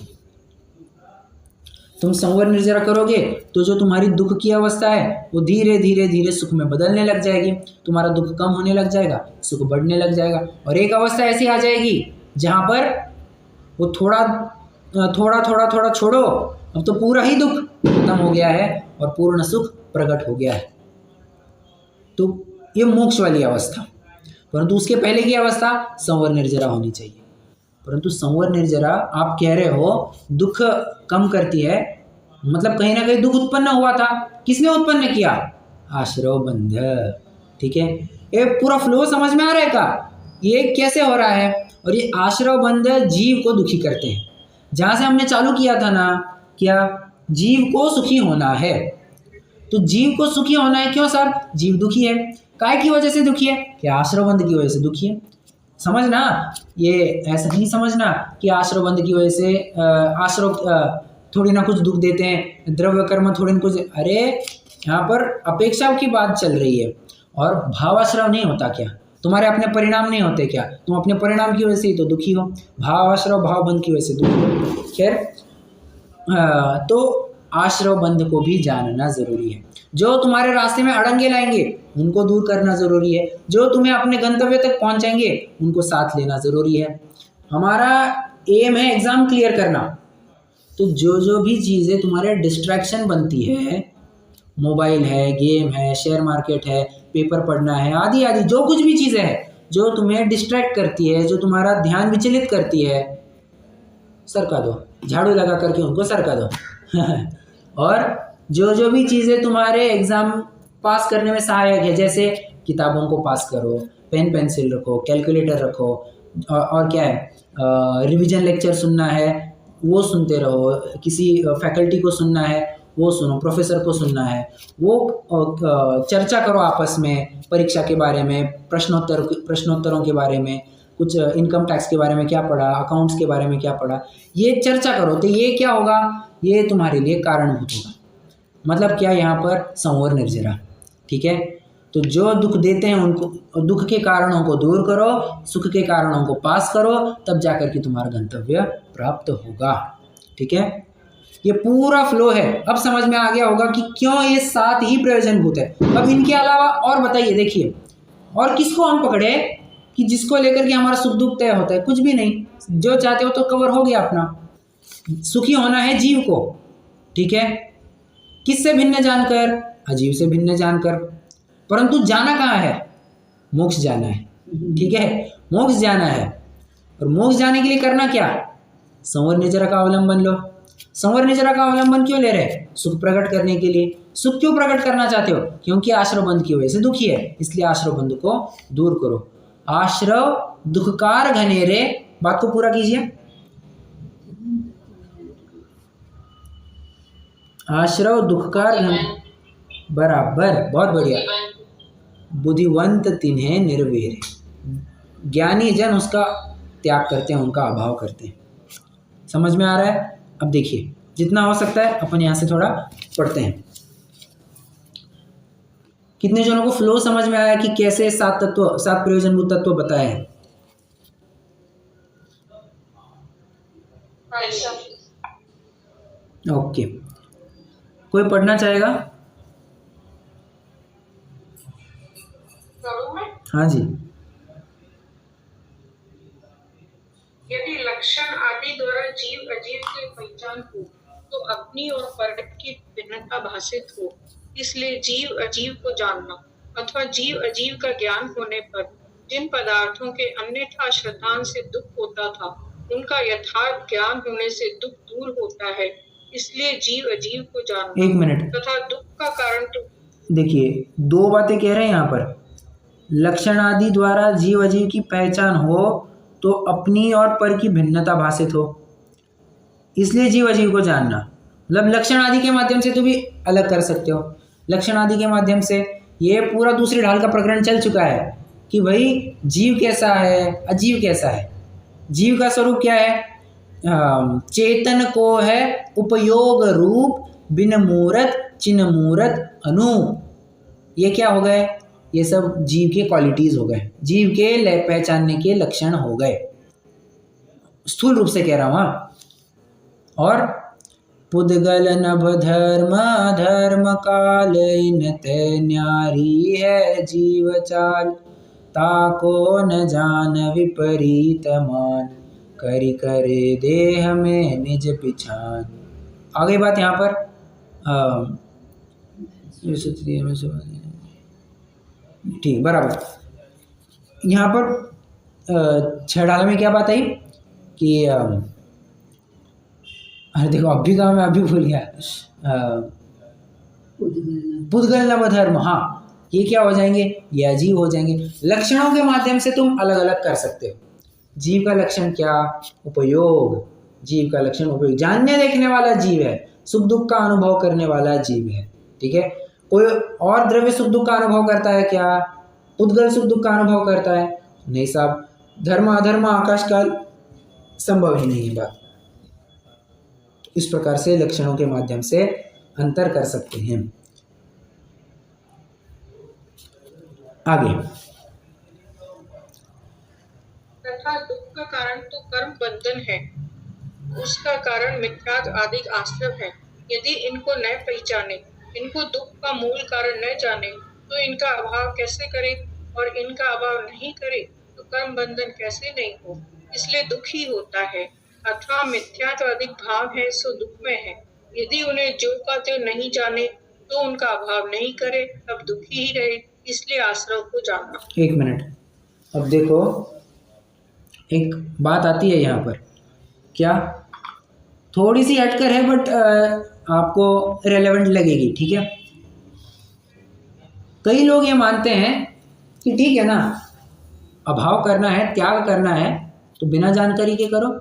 तुम संवर निर्जरा करोगे तो जो तुम्हारी दुख की अवस्था है वो धीरे धीरे धीरे सुख में बदलने लग जाएगी, तुम्हारा दुख कम होने लग जाएगा, सुख बढ़ने लग जाएगा। और एक अवस्था ऐसी आ जाएगी जहाँ पर वो थोड़ा थोड़ा थोड़ा थोड़ा छोड़ो, अब तो पूरा ही दुख खत्म हो गया है और पूर्ण सुख प्रकट हो गया है। तो ये मोक्ष वाली अवस्था, परंतु उसके पहले की अवस्था संवर निर्जरा होनी चाहिए। परंतु संवर निर्जरा आप कह रहे हो दुख कम करती है, मतलब कहीं ना कहीं दुख उत्पन्न हुआ था, किसने उत्पन्न किया? आश्रव बंध, ठीक है। ये पूरा फ्लो समझ में आ रहा है का, ये कैसे हो रहा है? और ये आश्रव बंध जीव को दुखी करते हैं। जहाँ से हमने चालू किया था ना, क्या जीव को सुखी होना है, तो जीव को सुखी होना है, क्यों सर? जीव दुखी है, काय की वजह से दुखी है? क्या आश्रव बंध की वजह से दुखी है। समझना, ये ऐसा नहीं समझना कि आश्रव बंध की वजह से आश्रव थोड़ी ना कुछ दुख देते हैं, द्रव्य कर्म थोड़ी ना कुछ, अरे यहाँ पर अपेक्षा की बात चल रही है। और भावाश्रव नहीं होता क्या? तुम्हारे अपने परिणाम नहीं होते क्या? तुम अपने परिणाम की वजह से ही तो दुखी हो, भावाश्रव भाव बंध की वजह से दुखी हो। खैर, तो आश्रव बंध को भी जानना ज़रूरी है। जो तुम्हारे रास्ते में अड़ंगे लाएंगे उनको दूर करना ज़रूरी है, जो तुम्हें अपने गंतव्य तक पहुंचाएंगे उनको साथ लेना ज़रूरी है। हमारा एम है एग्ज़ाम क्लियर करना, तो जो भी चीज़ें तुम्हारे डिस्ट्रैक्शन बनती है, मोबाइल है, गेम है, शेयर मार्केट है, पेपर पढ़ना है, आदि आदि जो कुछ भी चीज़ें हैं जो तुम्हें डिस्ट्रैक्ट करती है, जो तुम्हारा ध्यान विचलित करती है, सरका दो, झाड़ू लगा करके उनको सरका दो। और जो भी चीज़ें तुम्हारे एग्ज़ाम पास करने में सहायक है। जैसे किताबों को पास करो, पेन पेंसिल रखो, कैलकुलेटर रखो, और क्या है, रिवीजन लेक्चर सुनना है वो सुनते रहो, किसी फैकल्टी को सुनना है वो सुनो, प्रोफेसर को सुनना है वो चर्चा करो आपस में परीक्षा के बारे में, प्रश्नोत्तरों के बारे में, कुछ इनकम टैक्स के बारे में क्या पढ़ा, अकाउंट्स के बारे में क्या पढ़ा, ये चर्चा करो। तो ये क्या होगा, ये तुम्हारे लिए कारणभूत होगा। मतलब क्या, यहाँ पर संवर निर्जरा, ठीक है। तो जो दुख देते हैं उनको, दुख के कारणों को दूर करो, सुख के कारणों को पास करो, तब जाकर के तुम्हारा गंतव्य प्राप्त होगा, ठीक है। ये पूरा फ्लो है। अब समझ में आ गया होगा कि क्यों ये 7 ही प्रयोजनभूत है। अब इनके अलावा और बताइए, देखिए और किसको हम पकड़े कि जिसको लेकर के हमारा सुख दुख तय होता है? कुछ भी नहीं। जो चाहते हो तो कवर हो गया अपना। सुखी होना है जीव को, ठीक है। किससे भिन्न जानकर? अजीव से भिन्न जानकर। परंतु जाना कहाँ है? मोक्ष जाना है, ठीक है। मोक्ष जाना है, और मोक्ष जाने के लिए करना क्या? संवर निर्जरा का अवलंबन लो। संवर निर्जरा का अवलंबन क्यों ले रहे? सुख प्रकट करने के लिए। सुख क्यों प्रकट करना चाहते हो? क्योंकि आश्रव बंध की वजह से दुखी है, इसलिए आश्रव बंध को दूर करो। आश्रव दुखकार घनेरे, बात को पूरा कीजिए। आश्रव दुखकार बराबर, बहुत बढ़िया। बुद्धिवंत तिन्हें निर्वेर, ज्ञानी जन उसका त्याग करते हैं, उनका अभाव करते हैं। समझ में आ रहा है? अब देखिए, जितना हो सकता है अपन यहाँ से थोड़ा पढ़ते हैं। कितने जनों को फ्लो समझ में आया कि कैसे 7 तत्व, 7 प्रयोजनभूत तत्व बताए हैं? ओके, कोई पढ़ना चाहेगा? हाँ जी। यदि लक्षण आदि द्वारा जीव अजीव की पहचान हो तो अपनी और पर की भिन्नता भाषित हो, इसलिए जीव अजीव को जानना अथवा जीव अजीव का ज्ञान होने पर जिन पदार्थों के अन्यथा श्रद्धान से दुख होता था, उनका यथार्थ ज्ञान होने से दुख दूर होता है। इसलिए जीव अजीव को जानना। 1 मिनट, तथा दुख का कारण तो देखिए 2 बातें कह रहे हैं यहाँ पर। लक्षण आदि द्वारा जीव अजीव की पहचान हो तो अपनी और पर की भिन्नता भाषित हो, इसलिए जीव अजीव को जानना। मतलब लक्षण आदि के माध्यम से तो भी अलग कर सकते हो। लक्षण आदि के माध्यम से ये पूरा दूसरी ढाल का प्रकरण चल चुका है कि भाई जीव कैसा है, अजीव कैसा है। जीव का स्वरूप क्या है? चेतन को है उपयोग रूप, बिन मूरत चिन्ह मूरत अनूप। ये क्या हो गए? ये सब जीव के क्वालिटीज हो गए, जीव के पहचानने के लक्षण हो गए, स्थूल रूप से कह रहा हूँ। हाँ, और पुद्गल नभ धर्म धर्म काल इनते न्यारी है जीव चाल, ताको न जान विपरीत मान, करी करे देह में निज पिछान। आगे बात यहाँ पर ठीक, बराबर। यहाँ पर 6 ढाल में क्या बात आई कि अरे देखो अभी कहा, मैं अभी भूल गया। पुद्गल नभ धर्म, हाँ, ये क्या हो जाएंगे? ये अजीव हो जाएंगे। लक्षणों के माध्यम से तुम अलग अलग कर सकते हो। जीव का लक्षण क्या? उपयोग। जीव का लक्षण उपयोग, जानने देखने वाला जीव है, सुख दुख का अनुभव करने वाला जीव है, ठीक है। कोई और द्रव्य सुख दुख का अनुभव करता है क्या? पुद्गल सुख दुख का अनुभव करता है? नहीं साहब। धर्म अधर्म आकाश काल संभव ही नहीं है बात। इस प्रकार से लक्षणों के माध्यम से अंतर कर सकते हैं। आगे, तथा दुख का कारण तो कर्म बंधन है, उसका कारण मिथ्यात्व आदि आश्रव है। यदि इनको न पहचाने, इनको दुख का मूल कारण न जाने, तो इनका अभाव कैसे करे? और इनका अभाव नहीं करे तो कर्म बंधन कैसे नहीं हो? इसलिए दुख ही होता है। अथवा मिथ्यात्व अधिक भाव है सो दुख में है। यदि उन्हें जो का त्यों नहीं जाने तो उनका अभाव नहीं करे, तब दुखी ही रहे। इसलिए आश्रव को जानना। 1 मिनट, अब देखो एक बात आती है यहाँ पर, क्या थोड़ी सी हटकर है बट आपको रेलेवेंट लगेगी, ठीक है। कई लोग ये मानते हैं कि ठीक है ना, अभाव करना है, त्याग करना है तो बिना जानकारी के करो,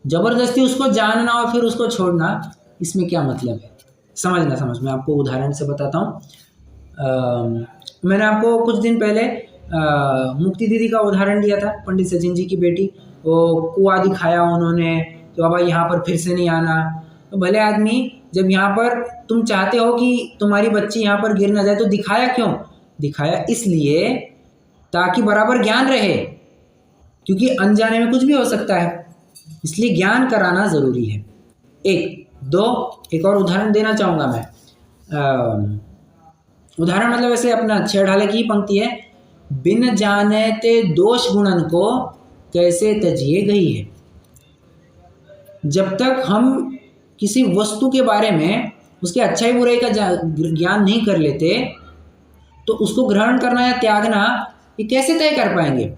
जबरदस्ती उसको जानना और फिर उसको छोड़ना, इसमें क्या मतलब है? समझ मैं आपको उदाहरण से बताता हूँ। मैंने आपको कुछ दिन पहले मुक्ति दीदी का उदाहरण दिया था, पंडित सचिन जी की बेटी, वो कुआं दिखाया उन्होंने कि बाबा यहाँ पर फिर से नहीं आना। तो भले आदमी, जब यहाँ पर तुम चाहते हो कि तुम्हारी बच्ची यहाँ पर गिर ना जाए तो दिखाया क्यों? दिखाया इसलिए ताकि बराबर ज्ञान रहे, क्योंकि अनजाने में कुछ भी हो सकता है, इसलिए ज्ञान कराना ज़रूरी है। एक और उदाहरण देना चाहूँगा मैं। उदाहरण मतलब ऐसे अपना छेड़ाले की पंक्ति है, बिन जाने ते दोष गुणन को कैसे तजिए गई है। जब तक हम किसी वस्तु के बारे में उसके अच्छाई बुराई का ज्ञान नहीं कर लेते तो उसको ग्रहण करना या त्यागना ये कैसे तय कर पाएंगे?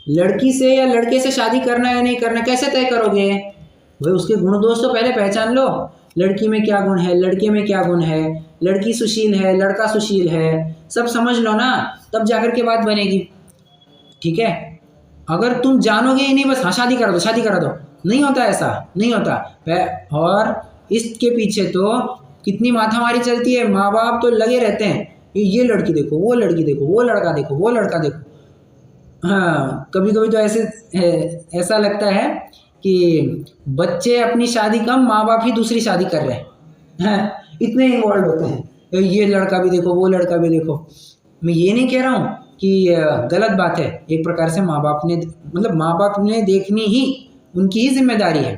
लड़की से या लड़के से शादी करना या नहीं करना कैसे तय करोगे? भाई उसके गुण दोष तो पहले पहचान लो, लड़की में क्या गुण है, लड़के में क्या गुण है, लड़की सुशील है, लड़का सुशील है, सब समझ लो ना, तब जाकर के बात बनेगी। ठीक है, अगर तुम जानोगे ही नहीं, बस हाँ शादी करा दो, नहीं होता, ऐसा नहीं होता। और इसके पीछे तो कितनी माथामारी चलती है, माँ बाप तो लगे रहते हैं, ये लड़की देखो, वो लड़की देखो, वो लड़का देखो, वो लड़का देखो। हाँ, कभी कभी तो ऐसा लगता है कि बच्चे अपनी शादी कम, माँ बाप ही दूसरी शादी कर रहे हैं, इतने इन्वॉल्व होते हैं, ये लड़का भी देखो, वो लड़का भी देखो। मैं ये नहीं कह रहा हूँ कि गलत बात है, एक प्रकार से माँ बाप ने देखनी ही उनकी ही जिम्मेदारी है,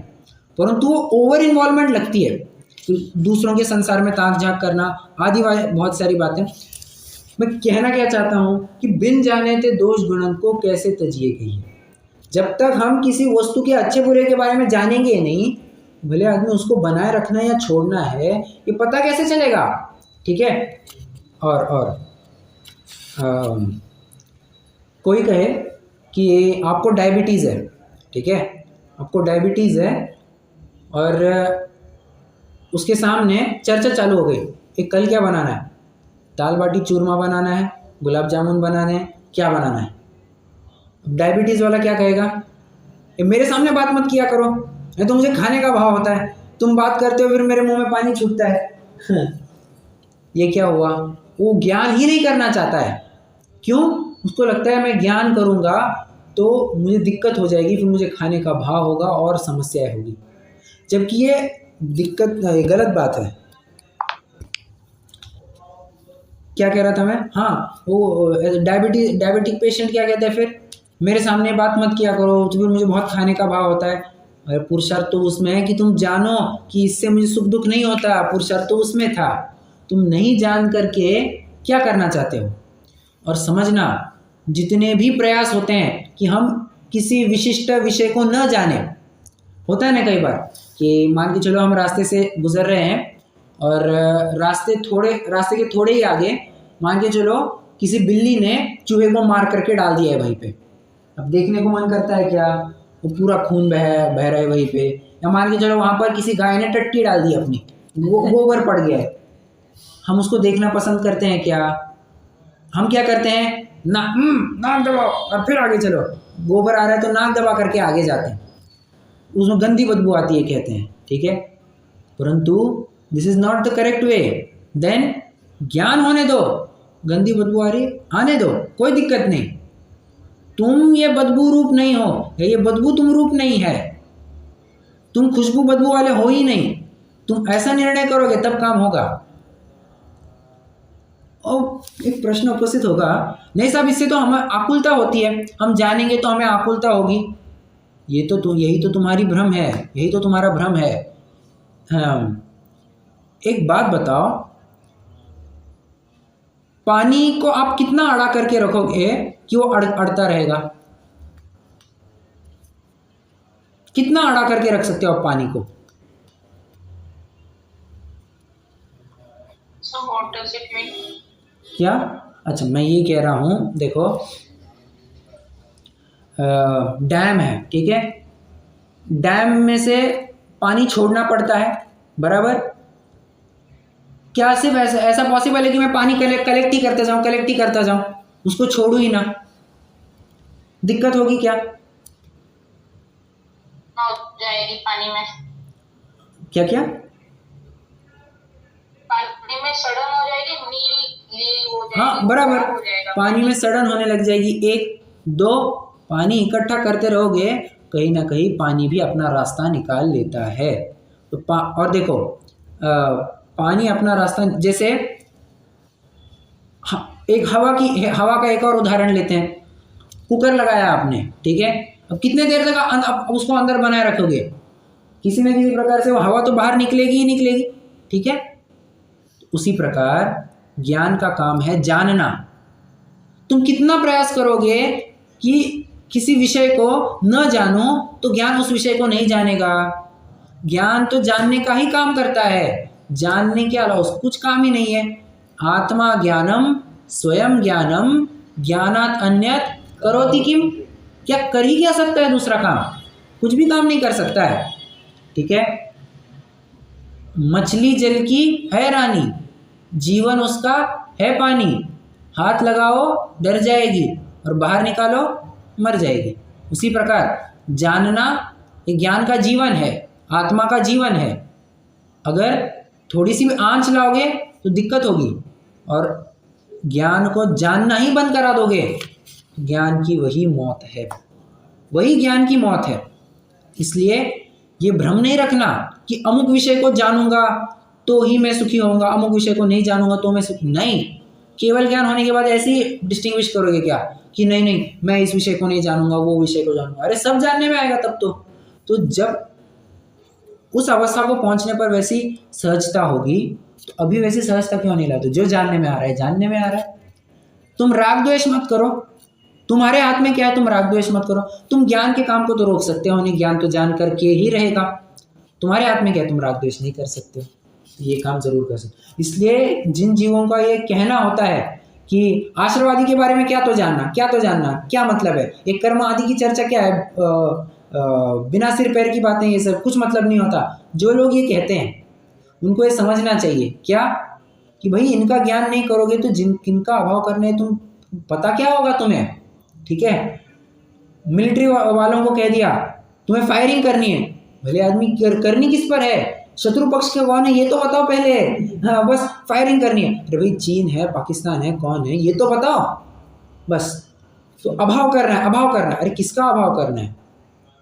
परंतु वो ओवर इन्वॉल्वमेंट लगती है, तो दूसरों के संसार में ताक झाँक करना आदि बहुत सारी बातें। मैं कहना क्या चाहता हूँ कि बिन जाने ते दोष गुणन को कैसे तजिए गई है। जब तक हम किसी वस्तु के अच्छे बुरे के बारे में जानेंगे नहीं, भले आदमी उसको बनाए रखना या छोड़ना है ये पता कैसे चलेगा? ठीक है। और कोई कहे कि आपको डायबिटीज़ है, ठीक है, आपको डायबिटीज़ है और उसके सामने चर्चा चालू हो गई, एक कल क्या बनाना है, दाल बाटी चूरमा बनाना है, गुलाब जामुन बनाने हैं, क्या बनाना है? डायबिटीज़ वाला क्या कहेगा? ये मेरे सामने बात मत किया करो, नहीं तो मुझे खाने का भाव होता है, तुम बात करते हो फिर मेरे मुंह में पानी छूटता है। ये क्या हुआ? वो ज्ञान ही नहीं करना चाहता है। क्यों? उसको लगता है मैं ज्ञान करूँगा तो मुझे दिक्कत हो जाएगी, फिर मुझे खाने का भाव होगा और समस्याएं होगी, जबकि ये गलत बात है। क्या कह रहा था मैं? हाँ, वो डायबिटिक पेशेंट क्या कहते हैं, फिर मेरे सामने बात मत किया करो तो फिर मुझे बहुत खाने का भाव होता है। और पुरुषार्थ तो उसमें है कि तुम जानो कि इससे मुझे सुख दुख नहीं होता, पुरुषार्थ तो उसमें था। तुम नहीं जान करके क्या करना चाहते हो? और समझना, जितने भी प्रयास होते हैं कि हम किसी विशिष्ट विषय को न जाने, होता है ना कई बार कि मान के चलो हम रास्ते से गुजर रहे हैं और रास्ते के थोड़े ही आगे मान के चलो किसी बिल्ली ने चूहे को मार करके डाल दिया है वहीं पे। अब देखने को मन करता है क्या? वो पूरा खून बह रहा है वहीं पे। या मान के चलो वहाँ पर किसी गाय ने टट्टी डाल दी अपनी, गोबर पड़ गया है, हम उसको देखना पसंद करते हैं क्या? हम क्या करते हैं? नाक दबाओ और फिर आगे चलो, गोबर आ रहा है तो नाक दबा करके आगे जाते हैं, उसमें गंदी बदबू आती है कहते हैं, ठीक है। परंतु this is not the correct way. Then ज्ञान होने दो, गंदी बदबू आ रही आने दो, कोई दिक्कत नहीं, तुम ये बदबू रूप नहीं हो, या ये बदबू तुम रूप नहीं है, तुम खुशबू बदबू वाले हो ही नहीं। तुम ऐसा निर्णय करोगे तब काम होगा। और एक प्रश्न उपस्थित होगा, नहीं साहब इससे तो हमें आकुलता होती है, हम जानेंगे तो हमें आकुलता होगी। यही तो तुम्हारी भ्रम है, यही तो तुम्हारा भ्रम है। एक बात बताओ, पानी को आप कितना अड़ा करके रखोगे कि वो अड़ता रहेगा? कितना अड़ा करके रख सकते हो आप पानी को? So what does it mean? क्या? अच्छा, मैं ये कह रहा हूँ, देखो डैम है, ठीक है, डैम में से पानी छोड़ना पड़ता है, बराबर। क्या सिर्फ ऐसा ऐसा पॉसिबल है कि मैं पानी कलेक्ट ही करता जाऊं, उसको छोड़ू ही ना? दिक्कत होगी क्या? हो जाएगी पानी में, क्या क्या? पानी में सड़न हो जाएगी, नील हो जाएगी, हाँ बराबर, खराब हो जाएगा पानी में सड़न होने लग जाएगी। एक दो, पानी इकट्ठा करते रहोगे, कहीं ना कहीं पानी भी अपना रास्ता निकाल लेता है। तो और देखो पानी अपना रास्ता, जैसे एक हवा का एक और उदाहरण लेते हैं। कुकर लगाया आपने, ठीक है, अब कितने देर तक अब उसको अंदर बनाए रखोगे? किसी न किसी प्रकार से वो हवा तो बाहर निकलेगी ही निकलेगी, ठीक है। उसी प्रकार ज्ञान का काम है जानना। तुम कितना प्रयास करोगे कि किसी विषय को न जानो, तो ज्ञान उस विषय को नहीं जानेगा। ज्ञान तो जानने का ही काम करता है, जानने के अलावा उसको कुछ काम ही नहीं है। आत्मा ज्ञानम स्वयं ज्ञानम ज्ञानात अन्यत करोति किम, क्या कर ही क्या सकता है दूसरा काम? कुछ भी काम नहीं कर सकता है, ठीक है। मछली जल की है रानी, जीवन उसका है पानी, हाथ लगाओ डर जाएगी और बाहर निकालो मर जाएगी। उसी प्रकार जानना ये ज्ञान का जीवन है, आत्मा का जीवन है। अगर थोड़ी सी भी आंच लाओगे तो दिक्कत होगी, और ज्ञान को जानना ही बंद करा दोगे, ज्ञान की वही मौत है, वही ज्ञान की मौत है। इसलिए ये भ्रम नहीं रखना कि अमुक विषय को जानूंगा तो ही मैं सुखी होऊंगा, अमुक विषय को नहीं जानूंगा तो मैं सुखी नहीं। केवल ज्ञान होने के बाद ऐसे ही डिस्टिंग्विश करोगे क्या कि नहीं नहीं मैं इस विषय को नहीं जानूंगा, वो विषय को जानूंगा? अरे सब जानने में आएगा तब तो जब उस अवस्था को पहुंचने पर वैसी सहजता होगी, तो अभी वैसी सहजता क्यों नहीं लाते? जो जानने में आ रहा है जानने में आ रहा है। तुम राग द्वेष मत करो, तुम्हारे हाथ में क्या है, तुम राग द्वेष मत करो। तुम ज्ञान के काम को तो रोक सकते हो नहीं, ज्ञान तो जान करके ही रहेगा। तुम्हारे हाथ में क्या है, तुम राग द्वेष नहीं कर सकते, ये काम जरूर कर सकते। इसलिए जिन जीवों का ये कहना होता है कि आश्रवादी के बारे में क्या तो जानना, क्या मतलब है, एक कर्म आदि की चर्चा क्या है, बिना सिर पैर की बातें, ये सब कुछ मतलब नहीं होता। जो लोग ये कहते हैं उनको ये समझना चाहिए क्या कि भाई इनका ज्ञान नहीं करोगे तो किनका अभाव करने, तुम पता क्या होगा तुम्हें, ठीक है। मिलिट्री वालों को कह दिया तुम्हें फायरिंग करनी है, भले आदमी करनी किस पर है, शत्रु पक्ष के कौन है ये तो बताओ पहले, हाँ बस फायरिंग करनी है। अरे भाई चीन है, पाकिस्तान है, कौन है ये तो बताओ बस। तो अभाव करना है, अरे किसका अभाव करना है?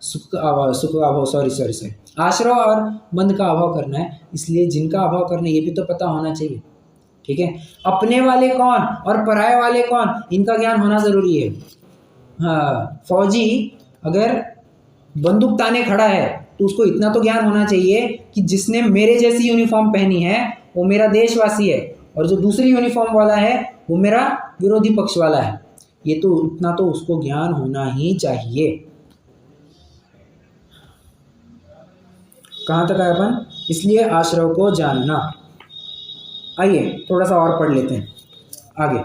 सुख का अभाव, सॉरी आश्रय और बंध का अभाव करना है। इसलिए जिनका अभाव करना है ये भी तो पता होना चाहिए, ठीक है। अपने वाले कौन और पराये वाले कौन, इनका ज्ञान होना जरूरी है। हाँ, फौजी अगर बंदूक ताने खड़ा है तो उसको इतना तो ज्ञान होना चाहिए कि जिसने मेरे जैसी यूनिफॉर्म पहनी है वो मेरा देशवासी है, और जो दूसरी यूनिफॉर्म वाला है वो मेरा विरोधी पक्ष वाला है। ये तो इतना तो उसको ज्ञान होना ही चाहिए। कहाँ तक आए अपन? इसलिए आश्रय को जानना। आइए थोड़ा सा और पढ़ लेते हैं आगे।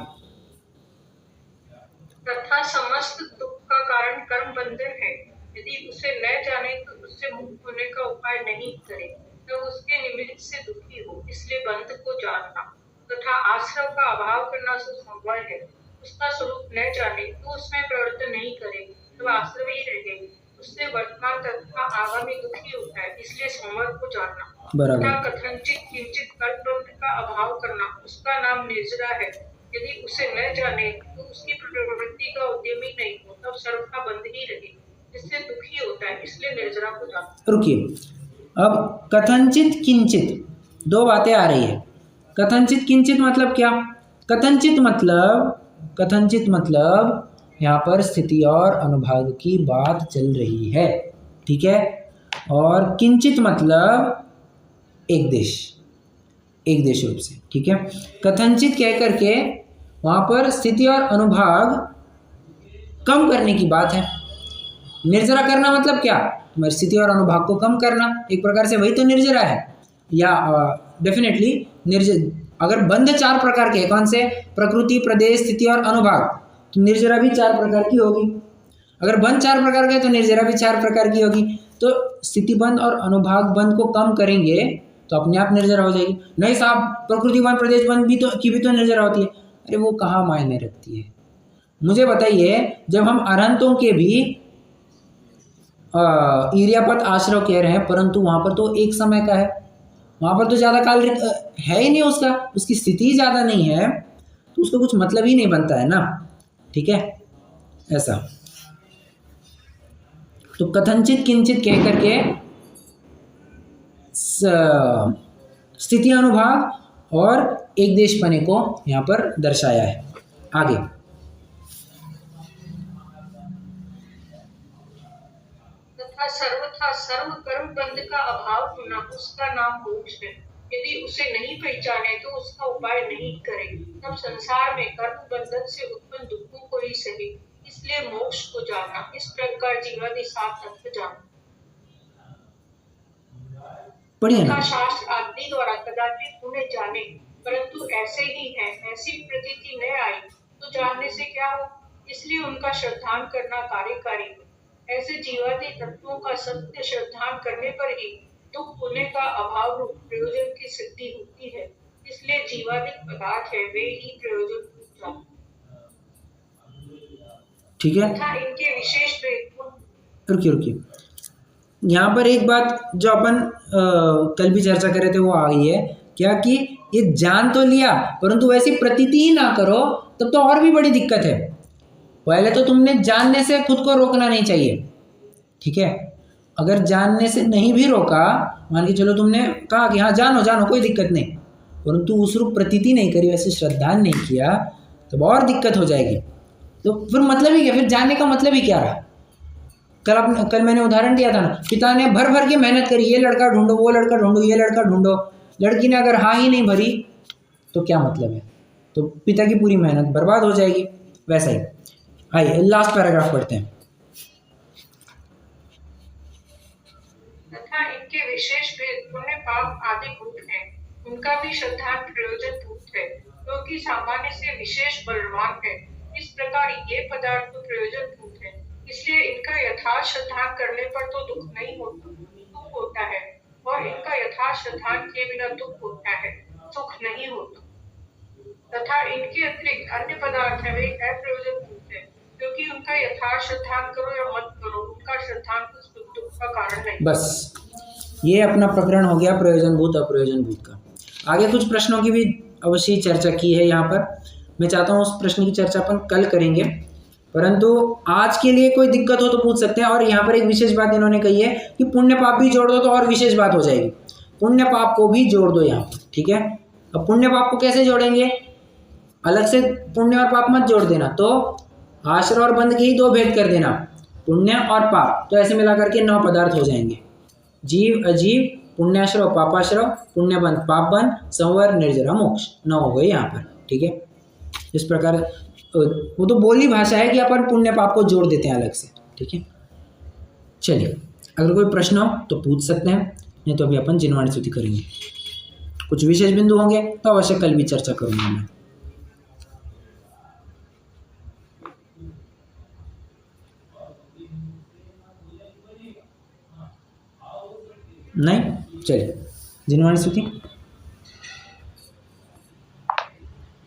तथा समस्त दुख का कारण कर्म बंधन है, यदि उसे न जाने तो उससे मुक्त होने का उपाय नहीं करे तो उसके निमित्त से दुखी हो, इसलिए बंध को जानना। तथा आश्रय का अभाव करना संभव है, उसका स्वरूप न जाने तो उसमें प्रवर्तन नहीं करे तो आश्रय ही रहे, उससे वर्तमान तथा आगामी दुखी होता है, इसलिए संवर को जानना। तथा कथनचित किंचित कल्प का अभाव करना, उसका नाम निर्जरा है, यदि उसे न जाने तो उसकी प्रवृत्ति का उद्यमी नहीं हो तब सर्व का बंध ही रहे, इससे दुखी होता है, इसलिए निर्जरा को जानना। रुकिए, अब कथनचित किंचित दो बातें आ रही है। कथनचित किंचित मतलब क्या? कथनचित मतलब यहाँ पर स्थिति और अनुभाग की बात चल रही है, ठीक है। और किंचित मतलब एक देश रूप से, ठीक है। कथनचित कह करके वहाँ पर स्थिति और अनुभाग कम करने की बात है। निर्जरा करना मतलब क्या? तुम्हारी स्थिति और अनुभाग को कम करना, एक प्रकार से वही तो निर्जरा है। या डेफिनेटली अगर बंध चार प्रकार के, कौन से? प्रकृति, प्रदेश, स्थिति और अनुभाग, तो निर्जरा भी चार प्रकार की होगी। अगर बंध चार प्रकार के तो निर्जरा भी चार प्रकार की होगी। तो स्थिति बंध और अनुभाग बंध को कम करेंगे तो अपने आप निर्जरा हो जाएगी। नहीं साहब, प्रकृति वन प्रदेश वन भी तो निर्जरा होती है। अरे वो कहाँ मायने रखती है? मुझे बताइए, जब हम अरहंतों के भी ईर्यापत आश्रय कह रहे हैं, परंतु वहाँ पर तो एक समय का है, वहाँ पर तो ज़्यादा काल है ही नहीं, उसकी स्थिति ज़्यादा नहीं है, तो उसका कुछ मतलब ही नहीं बनता है ना। ठीक है, ऐसा। तो कथनचित किंचित कह करके स्थिति अनुभाग और एक देशपने को यहाँ पर दर्शाया है। आगे तथा सर्वथा सर्व कर्म बंध का अभाव होना उसका नाम मोक्ष है। यदि उसे नहीं पहचाने तो उसका उपाय नहीं करे, तब संसार में कर्म बंधन से उत्पन्न दुखों को ही सही। इसलिए मोक्ष को जानना, इस प्रकार जीवादि सात तत्व जानना। तथा शास्त्र आदि द्वारा कदाचित उन्हें जाने, परंतु ऐसे ही है, ऐसी प्रतीति न आई तो जानने से क्या हो। इसलिए उनका श्रद्धान करना कार्यकारी है। ऐसे जीवादि तत्वों का सत्य श्रद्धान करने पर ही दुख होने का अभाव रूप प्रयोजन की सिद्धि होती है। इसलिए जीवादिक पदार्थ है वे ही प्रयोजन होता है। ठीक है, तथा इनके विशेष रुकिए, यहाँ पर एक बात जो अपन कल भी चर्चा कर रहे थे वो आ गई है क्या, कि ये जान तो लिया परंतु वैसी प्रतीति ही ना करो, तब तो और भी बड़ी दिक्कत है। पहले तो तुमने जानने से खुद को रोकना नहीं चाहिए। ठीक है, अगर जानने से नहीं भी रोका, मान के चलो तुमने कहा कि हाँ जानो जानो कोई दिक्कत नहीं, परंतु उस रूप प्रतीति नहीं करी, वैसे श्रद्धान नहीं किया, तब और दिक्कत हो जाएगी। तो फिर मतलब ही क्या, फिर जानने का मतलब ही क्या रहा? कल मैंने उदाहरण दिया था ना, पिता ने भर भर के मेहनत करी, ये लड़का ढूंढो, वो लड़का ढूंढो, ये लड़का ढूंढो, लड़की ने अगर हाँ ही नहीं भरी तो क्या मतलब है? तो पिता की पूरी मेहनत बर्बाद हो जाएगी। वैसा ही आइए लास्ट पैराग्राफ पढ़ते हैं। तथा इनके विशेष भेद पुण्य पाप आदि भूत है, उनका भी श्रद्धान प्रयोजन भूत है, क्योंकि सामान्य से विशेष बलवान है। इस प्रकार ये पदार्थ तो प्रयोजन भूत है, इसलिए इनका यथार्थ श्रद्धान करने पर तो दुख नहीं होता, सुख होता है, और इनका यथार्थ श्रद्धान किए बिना दुख होता है, सुख नहीं होता। तथा इनके अतिरिक्त अन्य पदार्थ है वे अप्रयोजन भूत है, क्योंकि उनका यथार्थ श्रद्धान करो या मत करो, उनका श्रद्धान कुछ दुख का कारण नहीं। बस ये अपना प्रकरण हो गया प्रयोजन भूत अप्रयोजन भूत का। आगे कुछ प्रश्नों की भी अवश्य चर्चा की है यहाँ पर, मैं चाहता हूँ उस प्रश्न की चर्चा अपन कल करेंगे, परंतु आज के लिए कोई दिक्कत हो तो पूछ सकते हैं। और यहाँ पर एक विशेष बात इन्होंने कही है कि पुण्य पाप भी जोड़ दो तो और विशेष बात हो जाएगी, पुण्य पाप को भी जोड़ दो यहाँ पर। ठीक है, अब पुण्य पाप को कैसे जोड़ेंगे? अलग से पुण्य और पाप मत जोड़ देना, तो आश्रय और बंध के ही दो भेद कर देना, पुण्य और पाप, तो ऐसे मिला करके 9 पदार्थ हो जाएंगे, जीव अजीव, पुण्याश्रय पापाश्रय, पुण्य बंध पाप बंध, संवर निर्जरा मोक्ष, 9 हो गए यहाँ पर। ठीक है, इस प्रकार वो तो बोली भाषा है कि अपन पुण्य पाप को जोड़ देते हैं अलग से। ठीक है, चलिए अगर कोई प्रश्न हो तो पूछ सकते हैं, नहीं तो अभी अपन जिनवाणी स्तुति करेंगे। कुछ विशेष बिंदु होंगे तो अवश्य कल भी चर्चा करूंगा मैं। नहीं, चलिए जिनवाणी स्तुति।